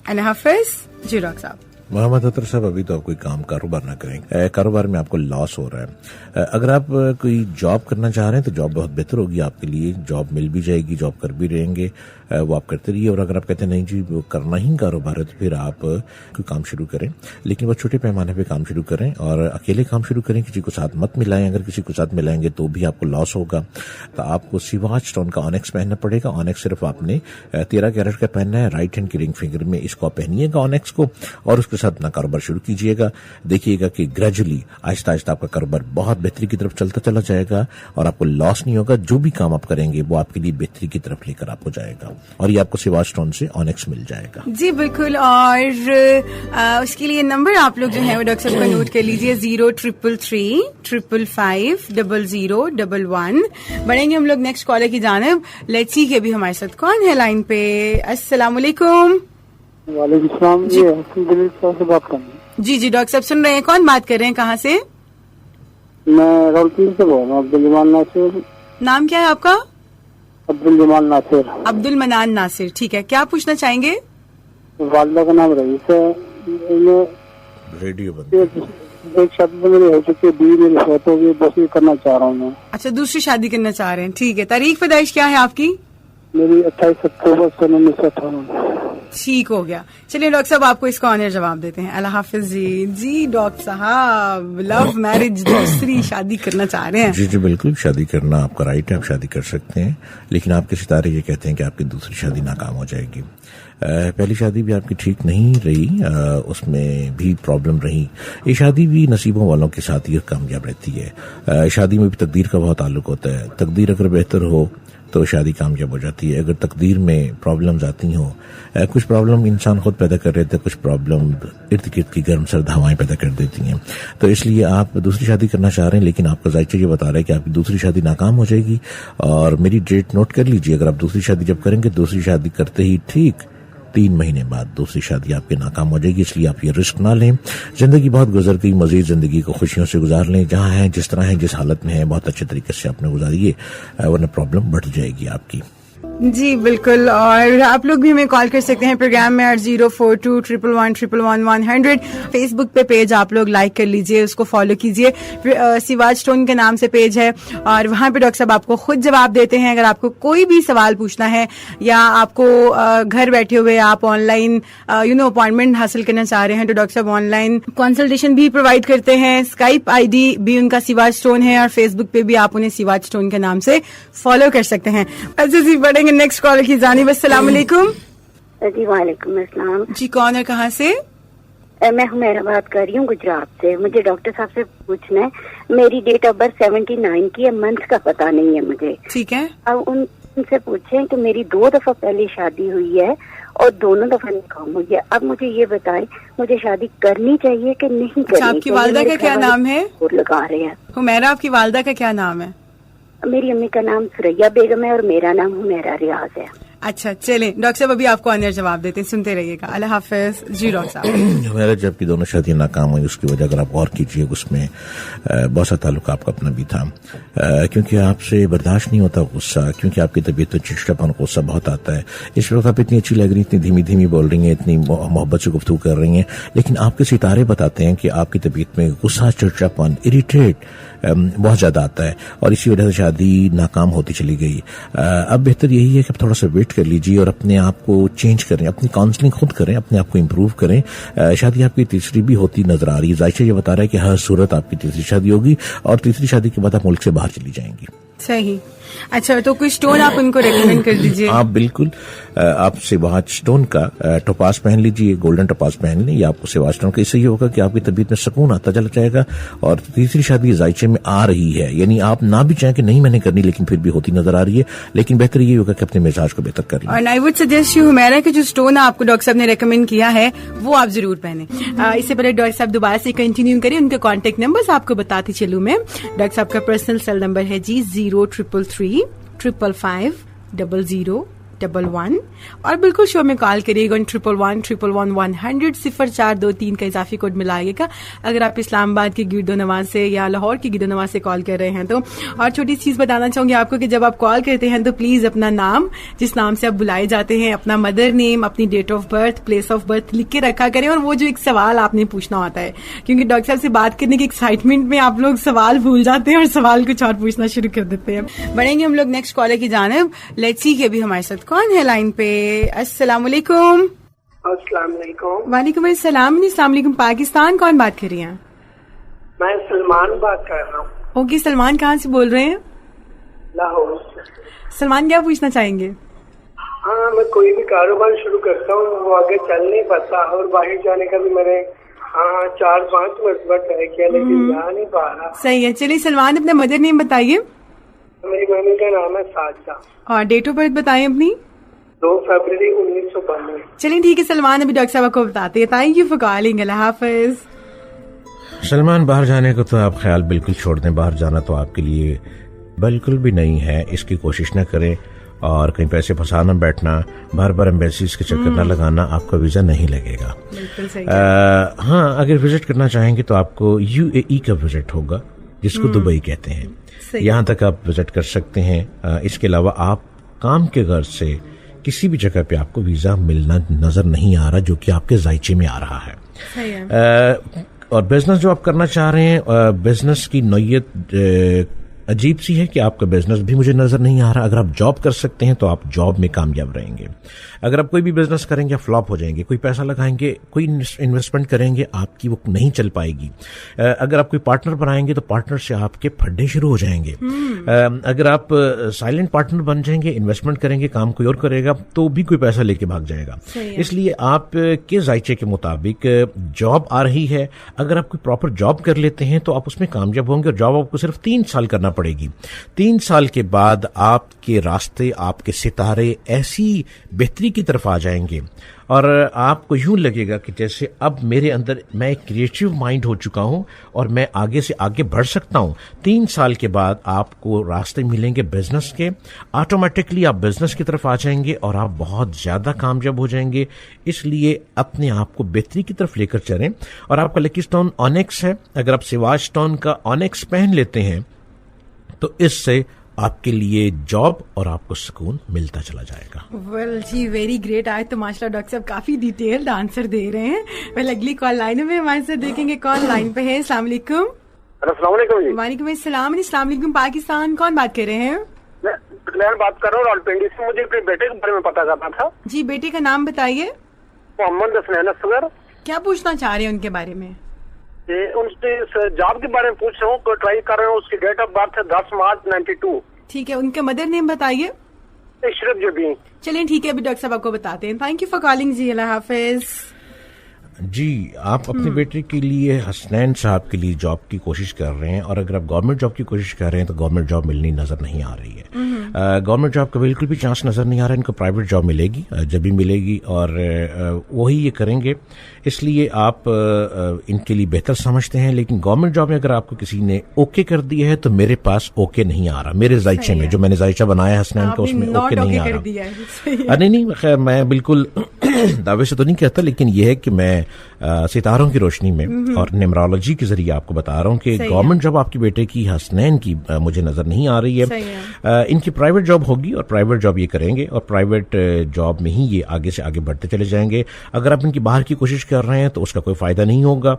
Speaker 3: अल्लाह हाफिज। जी डॉक्टर साहब।
Speaker 1: मोहम्मद अतर साहब, अभी तो आप कोई कारोबार ना करें, कारोबार में आपको लॉस हो रहा है। अगर आप कोई जॉब करना चाह रहे हैं तो जॉब बहुत बेहतर होगी आपके लिए, जॉब मिल भी जाएगी, जॉब कर भी रहेंगे, वो आप करते रहिए। और अगर आप कहते हैं नहीं जी वो करना ही कारोबार है, तो फिर आप कोई काम शुरू करें, लेकिन वो छोटे पैमाने पे काम शुरू करें और अकेले काम शुरू करें, किसी को साथ मत मिलाएं। अगर किसी को साथ मिलाएंगे तो भी आपको लॉस होगा। तो आपको सिवाच स्टोन का ऑनेक्स पहनना पड़ेगा। ऑनेक्स सिर्फ आपने 13 कैरेट का पहनना है, राइट हैंड की रिंग फिंगर में इसको आप पहनिएगा ऑनेक्स को, और उसके साथ अपना कारोबार शुरू कीजिएगा। देखिएगा कि ग्रेजुअली आहिस्ता आहिस्ता आपका कारोबार बहुत बेहतरी की तरफ चलता चला जाएगा और आपको लॉस नहीं होगा। जो भी काम आप करेंगे वो आपके लिए बेहतरी की तरफ लेकर आपको जाएगा और ये आपको सिवाच स्टोन से ऑनेक्स मिल जाएगा।
Speaker 3: जी बिल्कुल। और उसके लिए नंबर आप लोग जो है वो डॉक्टर साहब का नोट कर लीजिए, 0333 555 0011। बढ़ेंगे हम लोग नेक्स्ट कॉलर की जानिब। लेट्स सी कि अभी हमारे साथ कौन है लाइन पे। अस्सलाम वालेकुम।
Speaker 5: वालेकुम सलाम। जी हसन से बात कर रहे हैं।
Speaker 3: जी डॉक्टर साहब सुन रहे हैं, कौन बात कर रहे हैं, कहाँ से?
Speaker 5: मैं रावलपिंडी से बोल रहा हूँ, अब्दुल जमाल नासिर।
Speaker 3: नाम क्या है आपका?
Speaker 5: अब्दुल जमाल नासिर।
Speaker 3: अब्दुल मनान नासिर, ठीक है। क्या पूछना चाहेंगे?
Speaker 5: वालिदा का नाम रईस है।
Speaker 1: रेडियो बंद।
Speaker 5: एक शादी तो मेरी हो चुकी है, बीवी मेरी फौत हो गई, बस ये करना चाह रहा हूँ मैं।
Speaker 3: अच्छा, दूसरी शादी करना चाह रहे हैं, ठीक है। तारीख पैदाइश क्या है आपकी?
Speaker 5: मेरी 28 अक्टूबर सन 1958।
Speaker 3: ठीक हो गया। चलिए डॉक्टर साहब आपको इसका ऑनर जवाब देते हैं। अल्लाह हाफिज जी। जी डॉक्टर साहब, लव मैरिज, दूसरी शादी करना चाह रहे हैं?
Speaker 1: जी बिल्कुल, शादी करना आपका राइट है, आप शादी कर सकते हैं, लेकिन आपके सितारे ये कहते हैं कि आपकी दूसरी शादी नाकाम हो जाएगी। पहली शादी भी आपकी ठीक नहीं रही, उसमें भी प्रॉब्लम रही। ये शादी भी नसीबों वालों के साथ ही कामयाब रहती है। शादी में भी तकदीर का बहुत ताल्लुक होता है। तकदीर अगर बेहतर हो तो शादी कामयाब हो जाती है। अगर तकदीर में प्रॉब्लम्स आती हों, कुछ प्रॉब्लम इंसान खुद पैदा कर रहे थे, कुछ प्रॉब्लम इर्द गिर्द की गर्म सर्द हवाएं पैदा कर देती हैं, तो इसलिए आप दूसरी शादी करना चाह रहे हैं, लेकिन आपका जायचा ये बता रहा है कि आपकी दूसरी शादी नाकाम हो जाएगी। और मेरी डेट नोट कर लीजिए, अगर आप दूसरी शादी जब करेंगे, दूसरी शादी करते ही ठीक 3 महीने बाद दूसरी शादी आपकी नाकाम हो जाएगी। इसलिए आप ये रिस्क ना लें। जिंदगी बहुत गुजर गई, मजीद जिंदगी को खुशियों से गुजार लें। जहां हैं, जिस तरह हैं, जिस हालत में है, बहुत अच्छे तरीके से आपने गुजारिए, वरना प्रॉब्लम बढ़ जाएगी आपकी।
Speaker 3: जी बिल्कुल। और आप लोग भी हमें कॉल कर सकते हैं प्रोग्राम में 04211111100। फेसबुक पे पेज आप लोग लाइक कर लीजिए, उसको फॉलो कीजिए। सिवाच स्टोन के नाम से पेज है और वहां पे डॉक्टर साहब आपको खुद जवाब देते हैं। अगर आपको कोई भी सवाल पूछना है या आपको घर बैठे हुए आप ऑनलाइन अपॉइंटमेंट हासिल करना चाह रहे हैं, तो डॉक्टर साहब ऑनलाइन कंसल्टेशन भी प्रोवाइड करते हैं। स्काइप आईडी भी उनका सिवाच स्टोन है और फेसबुक पे भी आप उन्हें सिवाच स्टोन के नाम से फॉलो कर सकते हैं। अच्छा जी, बढ़ेंगे नेक्स्ट कॉलर की जानिब। अस्सलाम वालेकुम।
Speaker 7: जी वालेकुम अस्सलाम।
Speaker 3: जी कौन है, कहाँ से?
Speaker 7: मैं हुमैरा बात कर रही हूँ गुजरात से। मुझे डॉक्टर साहब से पूछना है, मेरी डेट ऑफ बर्थ 79 की है, मंथ का पता नहीं है मुझे।
Speaker 3: ठीक है।
Speaker 7: अब उनसे पूछें कि मेरी 2 दफा पहले शादी हुई है और दोनों दफा निकाह हुई है। अब मुझे ये बताएं, मुझे शादी करनी चाहिए कि नहीं करनी?
Speaker 3: आपकी वालिदा का क्या नाम है?
Speaker 7: लगा रहे हैं।
Speaker 3: हुमैरा, आपकी वालिदा का क्या नाम है?
Speaker 7: मेरी अम्मी का नाम सुरैया बेगम है और मेरा नाम हुमैरा रियाज है।
Speaker 3: अच्छा चले डॉक्टर साहब अभी आपको ऑनर जवाब देते हैं, सुनते रहिएगा। अल्लाह हाफिज। जी डॉक्टर साहब।
Speaker 1: मेरा जबकि दोनों शादियां नाकाम हुई, उसकी वजह अगर आप गौर कीजिए, उसमें बहुत सा ताल्लुक आपका अपना भी था, क्योंकि आपसे बर्दाश्त नहीं होता गुस्सा, क्योंकि आपकी तबीयत तो चिड़चिड़ापन गुस्सा बहुत आता है। इस वक्त आप इतनी अच्छी लग रही, इतनी धीमी धीमी बोल रही हैं, इतनी मोहब्बत से गुफ्तगू कर रही हैं, लेकिन आपके सितारे बताते हैं कि आपकी तबीयत में गुस्सा, चिड़चिड़ापन, इरिटेट बहुत ज्यादा आता है और इसी वजह से शादी नाकाम होती चली गई। अब बेहतर यही है कि आप थोड़ा सा वेट कर लीजिए और अपने आप को चेंज करें, अपनी काउंसलिंग खुद करें, अपने आप को इम्प्रूव करें। शादी आपकी तीसरी भी होती नजर आ रही है। जायशा ये बता रहा है कि हर सूरत आपकी तीसरी शादी होगी और तीसरी शादी के बाद आप मुल्क से बाहर चली जाएंगी।
Speaker 3: सही। अच्छा, तो कोई स्टोन आप उनको रेकमेंड कर दीजिए।
Speaker 1: आप बिल्कुल आप सिवाच स्टोन का टोपास पहन लीजिए, गोल्डन टोपास पहन लें, या आपको सिवाच स्टोन का। इससे ये होगा कि आपकी तबीयत में सुकून आता चला जाएगा। और तीसरी शादी जायचे में आ रही है, यानी आप ना भी चाहें कि नहीं मैंने करनी, लेकिन फिर भी होती नजर आ रही है, लेकिन बेहतर ये होगा कि अपने मिजाज को बेहतर कर लें।
Speaker 3: और I would suggest you Humaira के जो स्टोन आपको डॉक्टर साहब ने रेकमेंड किया है वो आप जरूर पहने। इससे पहले डॉक्टर साहब दोबारा से कंटिन्यू करें, उनके कॉन्टेक्ट नंबर आपको बताती चलूं मैं। डॉक्टर साहब का पर्सनल सेल नंबर है जी 0333 555 00 8811 और बिल्कुल शो में कॉल करिएगा 11111 0423 का इजाफी कोड मिलाइएगा अगर आप इस्लामाबाद के गिरदो नवाज से या लाहौर के गिरदो नवाज से कॉल कर रहे हैं तो। और छोटी चीज बताना चाहूंगी आपको कि जब आप कॉल करते हैं तो प्लीज अपना नाम, जिस नाम से आप बुलाए जाते हैं, अपना मदर नेम, अपनी date of birth, place of birth लिख के रखा करें। और वो जो एक सवाल आपने पूछना होता है, क्योंकि डॉक्टर साहब से बात करने की एक्साइटमेंट में आप लोग सवाल भूल जाते हैं और सवाल कुछ और पूछना शुरू कर देते हैं। बढ़ेंगे हम लोग नेक्स्ट कॉलर की जानिब। लेट्स सी कि अभी हमारे साथ कौन है लाइन पे। अस्सलाम वालेकुम।
Speaker 8: अस्सलाम वालेकुम।
Speaker 3: वालेकुम अस्सलाम। अस्सलाम वालेकुम। पाकिस्तान, कौन बात कर रही हैं?
Speaker 8: मैं सलमान बात कर रहा हूँ।
Speaker 3: ओके सलमान, कहाँ से बोल रहे हैं?
Speaker 8: लाहौर।
Speaker 3: सलमान, क्या पूछना चाहेंगे?
Speaker 8: हाँ, मैं कोई भी कारोबार शुरू करता हूँ वो आगे चल नहीं पाता और बाहर जाने का भी मैंने 4-5 मरतबा ट्राई किया लेकिन जा नहीं पा रहा।
Speaker 3: सही है। चलिए सलमान, अपना मदर नेम बताइए।
Speaker 8: मेरी मम्मी का नाम है साजिदा।
Speaker 3: और डेट ऑफ बर्थ बताएं अपनी।
Speaker 8: 2 फरवरी 1992।
Speaker 3: चलिए ठीक है सलमान, अभी डॉक्टर साहब को बताते हैं। Thank you for calling. Allah हाफिज।
Speaker 1: सलमान, बाहर जाने को तो आप ख्याल बिल्कुल छोड़ दें। बाहर जाना तो आपके लिए बिल्कुल भी नहीं है, इसकी कोशिश न करें और कहीं पैसे फंसाना बैठना, बार बार एम्बेसीज के चक्कर न लगाना, आपका वीजा नहीं लगेगा। हाँ, अगर विजिट करना चाहेंगे तो आपको UAE का विजिट होगा, जिसको दुबई कहते हैं। यहाँ तक आप विजिट कर सकते हैं। इसके अलावा आप काम के गर्ज से किसी भी जगह पे आपको वीजा मिलना नजर नहीं आ रहा, जो कि आपके जायचे में आ रहा है। और बिजनेस जो आप करना चाह रहे हैं, बिजनेस की नौयत अजीब सी है कि आपका बिजनेस भी मुझे नजर नहीं आ रहा। अगर आप जॉब कर सकते हैं तो आप जॉब में कामयाब रहेंगे। अगर आप कोई भी बिजनेस करेंगे फ्लॉप हो जाएंगे। कोई पैसा लगाएंगे, कोई इन्वेस्टमेंट करेंगे, आपकी वो नहीं चल पाएगी। अगर आप कोई पार्टनर बनाएंगे तो पार्टनर से आपके फड्डे शुरू हो जाएंगे। अगर आप साइलेंट पार्टनर बन जाएंगे, इन्वेस्टमेंट करेंगे, काम कोई और करेगा तो भी कोई पैसा लेके भाग जाएगा। इसलिए आप के जायचे के मुताबिक जॉब आ रही है। अगर आप कोई प्रॉपर जॉब कर लेते हैं तो आप उसमें कामयाब होंगे और जॉब आपको सिर्फ 3 साल करना पड़ेगी। 3 साल के बाद आपके रास्ते, आपके सितारे ऐसी बेहतरी की तरफ आ जाएंगे और आपको यूं लगेगा कि जैसे अब मेरे अंदर मैं एक क्रिएटिव माइंड हो चुका हूं और मैं आगे से आगे बढ़ सकता हूं। 3 साल के बाद आपको रास्ते मिलेंगे बिजनेस के, ऑटोमेटिकली आप बिजनेस की तरफ आ जाएंगे और आप बहुत ज्यादा कामयाब हो जाएंगे। इसलिए अपने आप को बेहतरी की तरफ लेकर चलें। और आपका लकी स्टोन ऑनिक्स है। अगर आप सिवाज स्टोन का ऑनिक्स पहन लेते हैं तो इससे आपके लिए जॉब और आपको सुकून मिलता चला जाएगा।
Speaker 3: वेल जी, वेरी ग्रेट। आज तो माशाल्लाह डॉक्टर साहब काफी डिटेल्ड आंसर दे रहे हैं। वेल, अगली कॉल लाइन में हमारे साथ देखेंगे कौन लाइन पे है। अस्सलाम वालेकुम।
Speaker 5: अस्सलाम वालेकुम जी।
Speaker 3: वालेकुम अस्सलाम। अस्सलाम वालेकुम। पाकिस्तान, कौन बात कर रहे हैं?
Speaker 5: मैं बात कर रहा हूँ रावलपिंडी से। मुझे अपने बेटे के बारे में पता करना था।
Speaker 3: जी, बेटे का नाम बताइए।
Speaker 5: मोहम्मद हसनैन असगर।
Speaker 3: क्या पूछना चाह रहे हैं उनके बारे में?
Speaker 5: उनसे जॉब के बारे में पूछ रहा हूँ, ट्राई कर रहा हूँ। उसकी डेट ऑफ बर्थ है 10 मार्च 92।
Speaker 3: ठीक है, उनका मदर नेम बताइए।
Speaker 5: इशरत जबीन।
Speaker 3: चलिए ठीक है, अभी डॉक्टर साहब आपको बताते हैं। थैंक यू फॉर कॉलिंग जी। अल्लाह हाफिज।
Speaker 1: जी, आप अपने बेटे के लिए, हसनैन साहब के लिए जॉब की कोशिश कर रहे हैं और अगर आप गवर्नमेंट जॉब की कोशिश कर रहे हैं तो गवर्नमेंट जॉब मिलनी नजर नहीं आ रही है। गवर्नमेंट जॉब का बिल्कुल भी चांस नजर नहीं आ रहा है। इनको प्राइवेट जॉब मिलेगी, जब भी मिलेगी और वही ये करेंगे। इसलिए आप इनके लिए बेहतर समझते हैं। लेकिन गवर्नमेंट जॉब में अगर आपको किसी ने ओके कर दिया है तो मेरे पास ओके नहीं आ रहा। मेरे जायचे में, जो मैंने जायचा बनाया हसनैन का, उसमें ओके नहीं आ रहा। नहीं, खैर मैं बिल्कुल दावे से तो नहीं कहता, लेकिन यह है कि मैं सितारों की रोशनी में और न्यूमरोलॉजी के जरिए आपको बता रहा हूँ कि गवर्नमेंट जॉब आपके बेटे की, हसनैन की, मुझे नजर नहीं आ रही है। इनकी प्राइवेट जॉब होगी और प्राइवेट जॉब ये करेंगे और प्राइवेट जॉब में ही ये आगे से आगे बढ़ते चले जाएंगे। अगर आप इनकी बाहर की कोशिश कर रहे हैं तो उसका कोई फायदा नहीं होगा,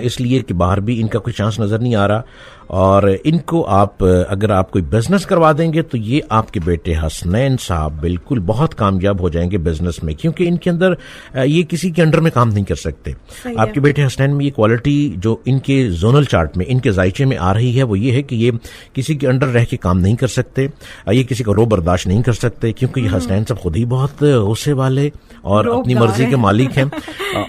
Speaker 1: इसलिए कि बाहर भी इनका कोई चांस नजर नहीं आ रहा। और इनको आप अगर आप कोई बिजनेस करवा देंगे तो ये आपके बेटे हसनैन साहब बिल्कुल बहुत कामयाब हो जाएंगे बिजनेस में, क्योंकि इनके अंदर ये किसी के अंडर में काम नहीं कर सकते। आपके बेटे हसनैन में ये क्वालिटी जो इनके जोनल चार्ट में, इनके जायचे में आ रही है वो ये है कि ये किसी के अंडर रह के काम नहीं कर सकते, ये किसी का रो बर्दाश्त नहीं कर सकते, क्योंकि ये हसनैन साहब खुद ही बहुत गुस्से वाले और अपनी मर्जी के मालिक हैं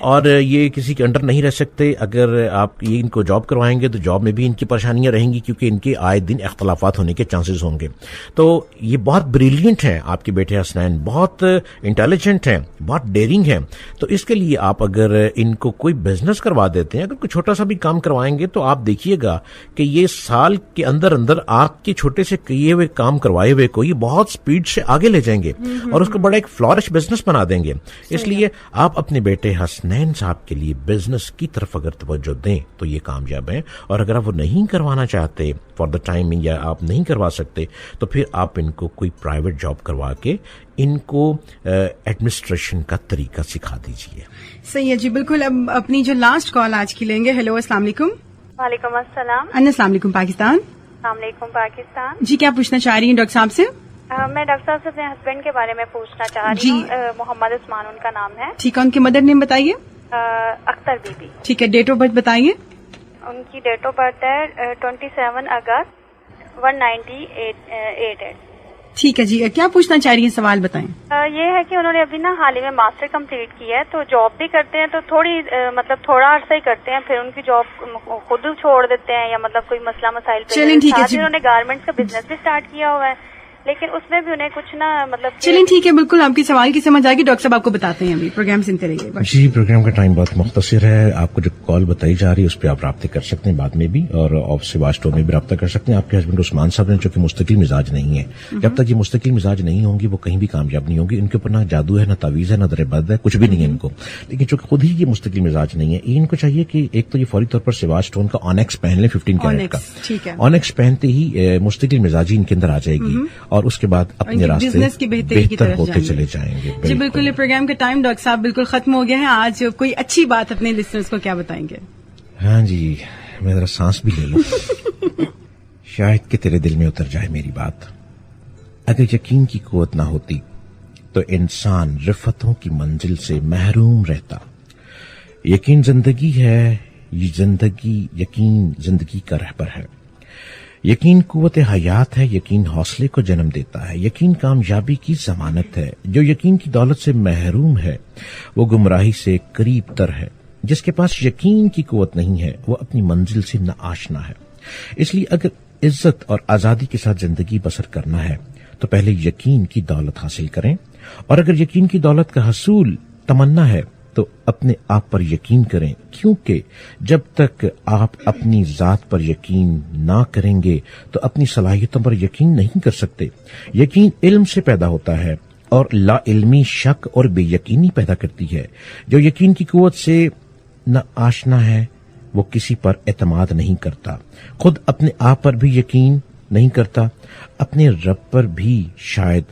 Speaker 1: और ये किसी के अंडर नहीं रह सकते। अगर आप ये इनको जॉब करवाएंगे तो जॉब में भी इनकी परेशानियां بیماریاں رہیں گی کیونکہ ان کے آئے دن اختلافات ہونے کے چانسز ہوں گے. تو یہ بہت بریلینٹ ہیں آپ کے بیٹے حسنین, بہت انٹیلیجنٹ ہیں, بہت ڈیرنگ ہیں. تو اس کے لیے آپ اگر ان کو کوئی بزنس کروا دیتے ہیں, اگر کوئی چھوٹا سا بھی کام کروائیں گے تو آپ دیکھیے گا کہ یہ سال کے اندر اندر آپ کے چھوٹے سے کیے ہوئے کام کروائے ہوئے کو یہ بہت سپیڈ سے آگے لے جائیں گے اور اس کو بڑا ایک فلورش بزنس بنا دیں گے. اس لیے آپ اپنے بیٹے حسنین صاحب کے لیے بزنس کی طرف اگر توجہ دیں تو یہ کامیاب ہیں, اور اگر آپ وہ نہیں کروانا چاہتے فار دا ٹائمنگ یا آپ نہیں کروا سکتے تو پھر آپ ان کو کوئی پرائیویٹ جاب کروا کے ان کو ایڈمنسٹریشن کا طریقہ سکھا دیجیے.
Speaker 3: صحیح ہے جی, بالکل. اب اپنی جو لاسٹ کال آج کی لیں گے. ہیلو, السلام علیکم.
Speaker 9: وعلیکم السلام.
Speaker 3: السلام علیکم پاکستان.
Speaker 9: السلام علیکم پاکستان.
Speaker 3: جی, کیا پوچھنا چاہ رہی ہیں ڈاکٹر صاحب سے؟
Speaker 9: میں ڈاکٹر صاحب سے اپنے ہسبینڈ کے بارے میں پوچھنا چاہ رہی ہوں. محمد عثمان ان کا نام ہے.
Speaker 3: ٹھیک ہے, ان کے مدر نیم بتائیے.
Speaker 9: اختر بی بی.
Speaker 3: ٹھیک ہے, ڈیٹ آف برتھ بتائیے.
Speaker 9: ان کی ڈیٹ آف برتھ ہے 27 اگست 1988.
Speaker 3: ٹھیک ہے جی, کیا پوچھنا چاہ رہی ہیں, سوال بتائیں.
Speaker 9: یہ ہے کہ انہوں نے ابھی حال ہی میں ماسٹر کمپلیٹ کی ہے, تو جاب بھی کرتے ہیں تو تھوڑا عرصہ ہی کرتے ہیں, پھر ان کی جاب خود چھوڑ دیتے ہیں, یا کوئی مسئلہ مسائل پہ.
Speaker 3: چلیں ٹھیک ہے جی.
Speaker 9: انہوں نے گارمنٹس کا بزنس بھی اسٹارٹ کیا ہوا ہے, لیکن اس میں بھی انہیں کچھ
Speaker 3: چلیں ٹھیک ہے, بالکل آپ کے سوال کی سمجھ آئے گی. ڈاکٹر صاحب آپ کو بتاتے ہیں, ابھی پروگرام سنتے رہیے.
Speaker 1: جی, پروگرام کا ٹائم بہت مختصر ہے. آپ کو جو کال بتائی جا رہی ہے اس پہ آپ رابطے کر سکتے ہیں بعد میں بھی, اور آپ سے واسٹو میں بھی رابطہ کر سکتے ہیں. آپ کے ہسبینڈ عثمان صاحب نے جو کہ مستقل مزاج نہیں ہے, جب تک یہ مستقل مزاج نہیں ہوں گی وہ کہیں بھی کامیاب نہیں ہوں گی. ان کے اوپر نہ جادو ہے, نہ تعویذ ہے, نہ دربد ہے, کچھ بھی نہیں ہے ان کو. لیکن چونکہ خود ہی یہ مستقل مزاج نہیں ہے, ان کو چاہیے کہ ایک تو یہ فوری طور پر سیواج اسٹون کا آنیکس پہن لیں 15 کیرٹ کا. آنیکس پہنتے ہی مستقل مزاجی ان کے اندر آ جائے گی, اور اس کے بعد اپنے راستے
Speaker 3: بزنس کی بہتری کی طرف
Speaker 1: ہوتے چلے جائیں گے.
Speaker 3: جی بالکل, یہ پروگرام کا ٹائم ڈاکٹر صاحب بالکل ختم ہو گیا ہے. آج کوئی اچھی بات اپنے لسنرز کو کیا بتائیں گے؟
Speaker 1: ہاں جی, میں ذرا سانس بھی لے لوں, شاید کہ تیرے دل میں اتر جائے میری بات. اگر یقین کی قوت نہ ہوتی تو انسان رفتوں کی منزل سے محروم رہتا. یقین زندگی ہے, یہ زندگی یقین زندگی کا رہبر ہے. یقین قوت حیات ہے, یقین حوصلے کو جنم دیتا ہے, یقین کامیابی کی ضمانت ہے. جو یقین کی دولت سے محروم ہے وہ گمراہی سے قریب تر ہے. جس کے پاس یقین کی قوت نہیں ہے وہ اپنی منزل سے ناآشنا ہے. اس لیے اگر عزت اور آزادی کے ساتھ زندگی بسر کرنا ہے تو پہلے یقین کی دولت حاصل کریں, اور اگر یقین کی دولت کا حصول تمنا ہے تو اپنے آپ پر یقین کریں, کیونکہ جب تک آپ اپنی ذات پر یقین نہ کریں گے تو اپنی صلاحیتوں پر یقین نہیں کر سکتے. یقین علم سے پیدا ہوتا ہے اور لا علمی شک اور بے یقینی پیدا کرتی ہے. جو یقین کی قوت سے نہ آشنا ہے وہ کسی پر اعتماد نہیں کرتا, خود اپنے آپ پر بھی یقین نہیں کرتا, اپنے رب پر بھی شاید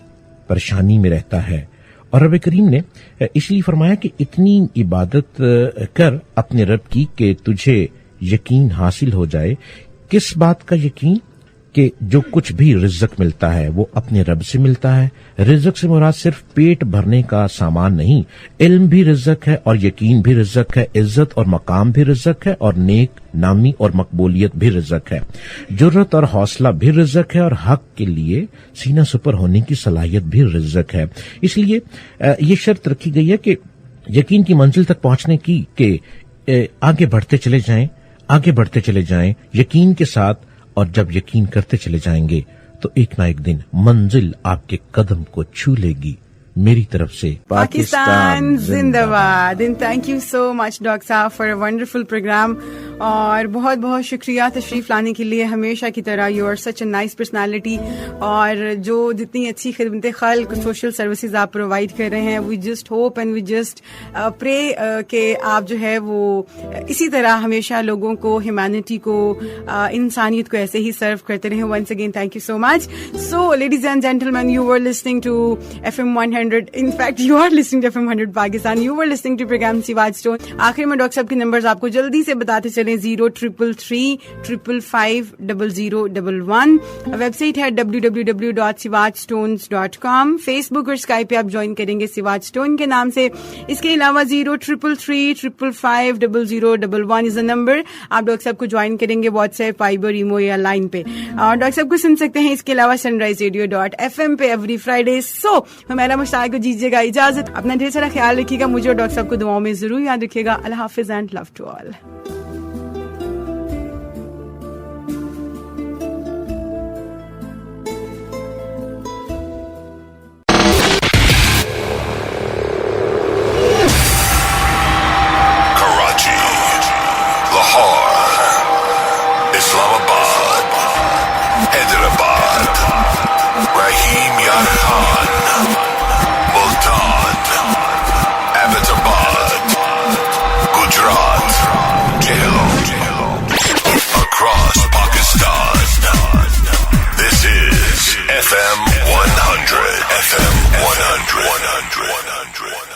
Speaker 1: پریشانی میں رہتا ہے. اور رب کریم نے اس لیے فرمایا کہ اتنی عبادت کر اپنے رب کی کہ تجھے یقین حاصل ہو جائے. کس بات کا یقین؟ کہ جو کچھ بھی رزق ملتا ہے وہ اپنے رب سے ملتا ہے. رزق سے مراد صرف پیٹ بھرنے کا سامان نہیں, علم بھی رزق ہے اور یقین بھی رزق ہے, عزت اور مقام بھی رزق ہے, اور نیک نامی اور مقبولیت بھی رزق ہے. جرت اور حوصلہ بھی رزق ہے, اور حق کے لیے سینہ سپر ہونے کی صلاحیت بھی رزق ہے. اس لیے یہ شرط رکھی گئی ہے کہ یقین کی منزل تک پہنچنے کی کہ آگے بڑھتے چلے جائیں, آگے بڑھتے چلے جائیں یقین کے ساتھ, اور جب یقین کرتے چلے جائیں گے تو ایک نہ ایک دن منزل آپ کے قدم کو چھو لے گی. میری طرف سے
Speaker 3: پاکستان زندہ باد. And thank you so much doctor صاحب فار اے ونڈرفل پروگرام, اور بہت بہت شکریہ تشریف لانے کے لیے. ہمیشہ کی طرح you are such a nice personality, اور جو جتنی اچھی خدمت خلق سوشل سروسز آپ پرووائڈ کر رہے ہیں, we just hope and we just pray کہ آپ جو ہے وہ اسی طرح ہمیشہ لوگوں کو, ہیومینٹی کو, انسانیت کو ایسے ہی سرو کرتے رہیں. Once again thank you so much. So ladies and gentleman, you were listening to FM 100. In fact, you are listening to FM 100 Pakistan. You were listening to program Siwaj Stone. آخر میں doctor صاحب کے numbers آپ کو جلدی سے بتاتے چلیں. 0333550011. ویب سائٹ ہے www.siwajstones.com. فیس بک اور اسکائپ پہ آپ جوائن کریں گے سیواج اسٹون کے نام سے. اس کے علاوہ 0333550011 از اے نمبر. آپ ڈاکٹر صاحب کو جوائن کریں گے واٹس ایپ, فائبر, ایمو یا لائن پہ, اور ڈاکٹر صاحب کو سن سکتے ہیں اس کے علاوہ sunriseradio.fm پہ ایوری فرائیڈے. سو ہمارا مشتاق کو دیجیے گا اجازت. اپنا ڈھیر سارا خیال رکھیے گا, مجھے اور ڈاکٹر صاحب کو دعاؤں میں ضرور یاد رکھیے گا. اللہ حافظ and love to all.
Speaker 10: Rahim Yar Khan, Multan, Abbottabad, Gujarat, across Pakistan. This is FM 100. FM 100.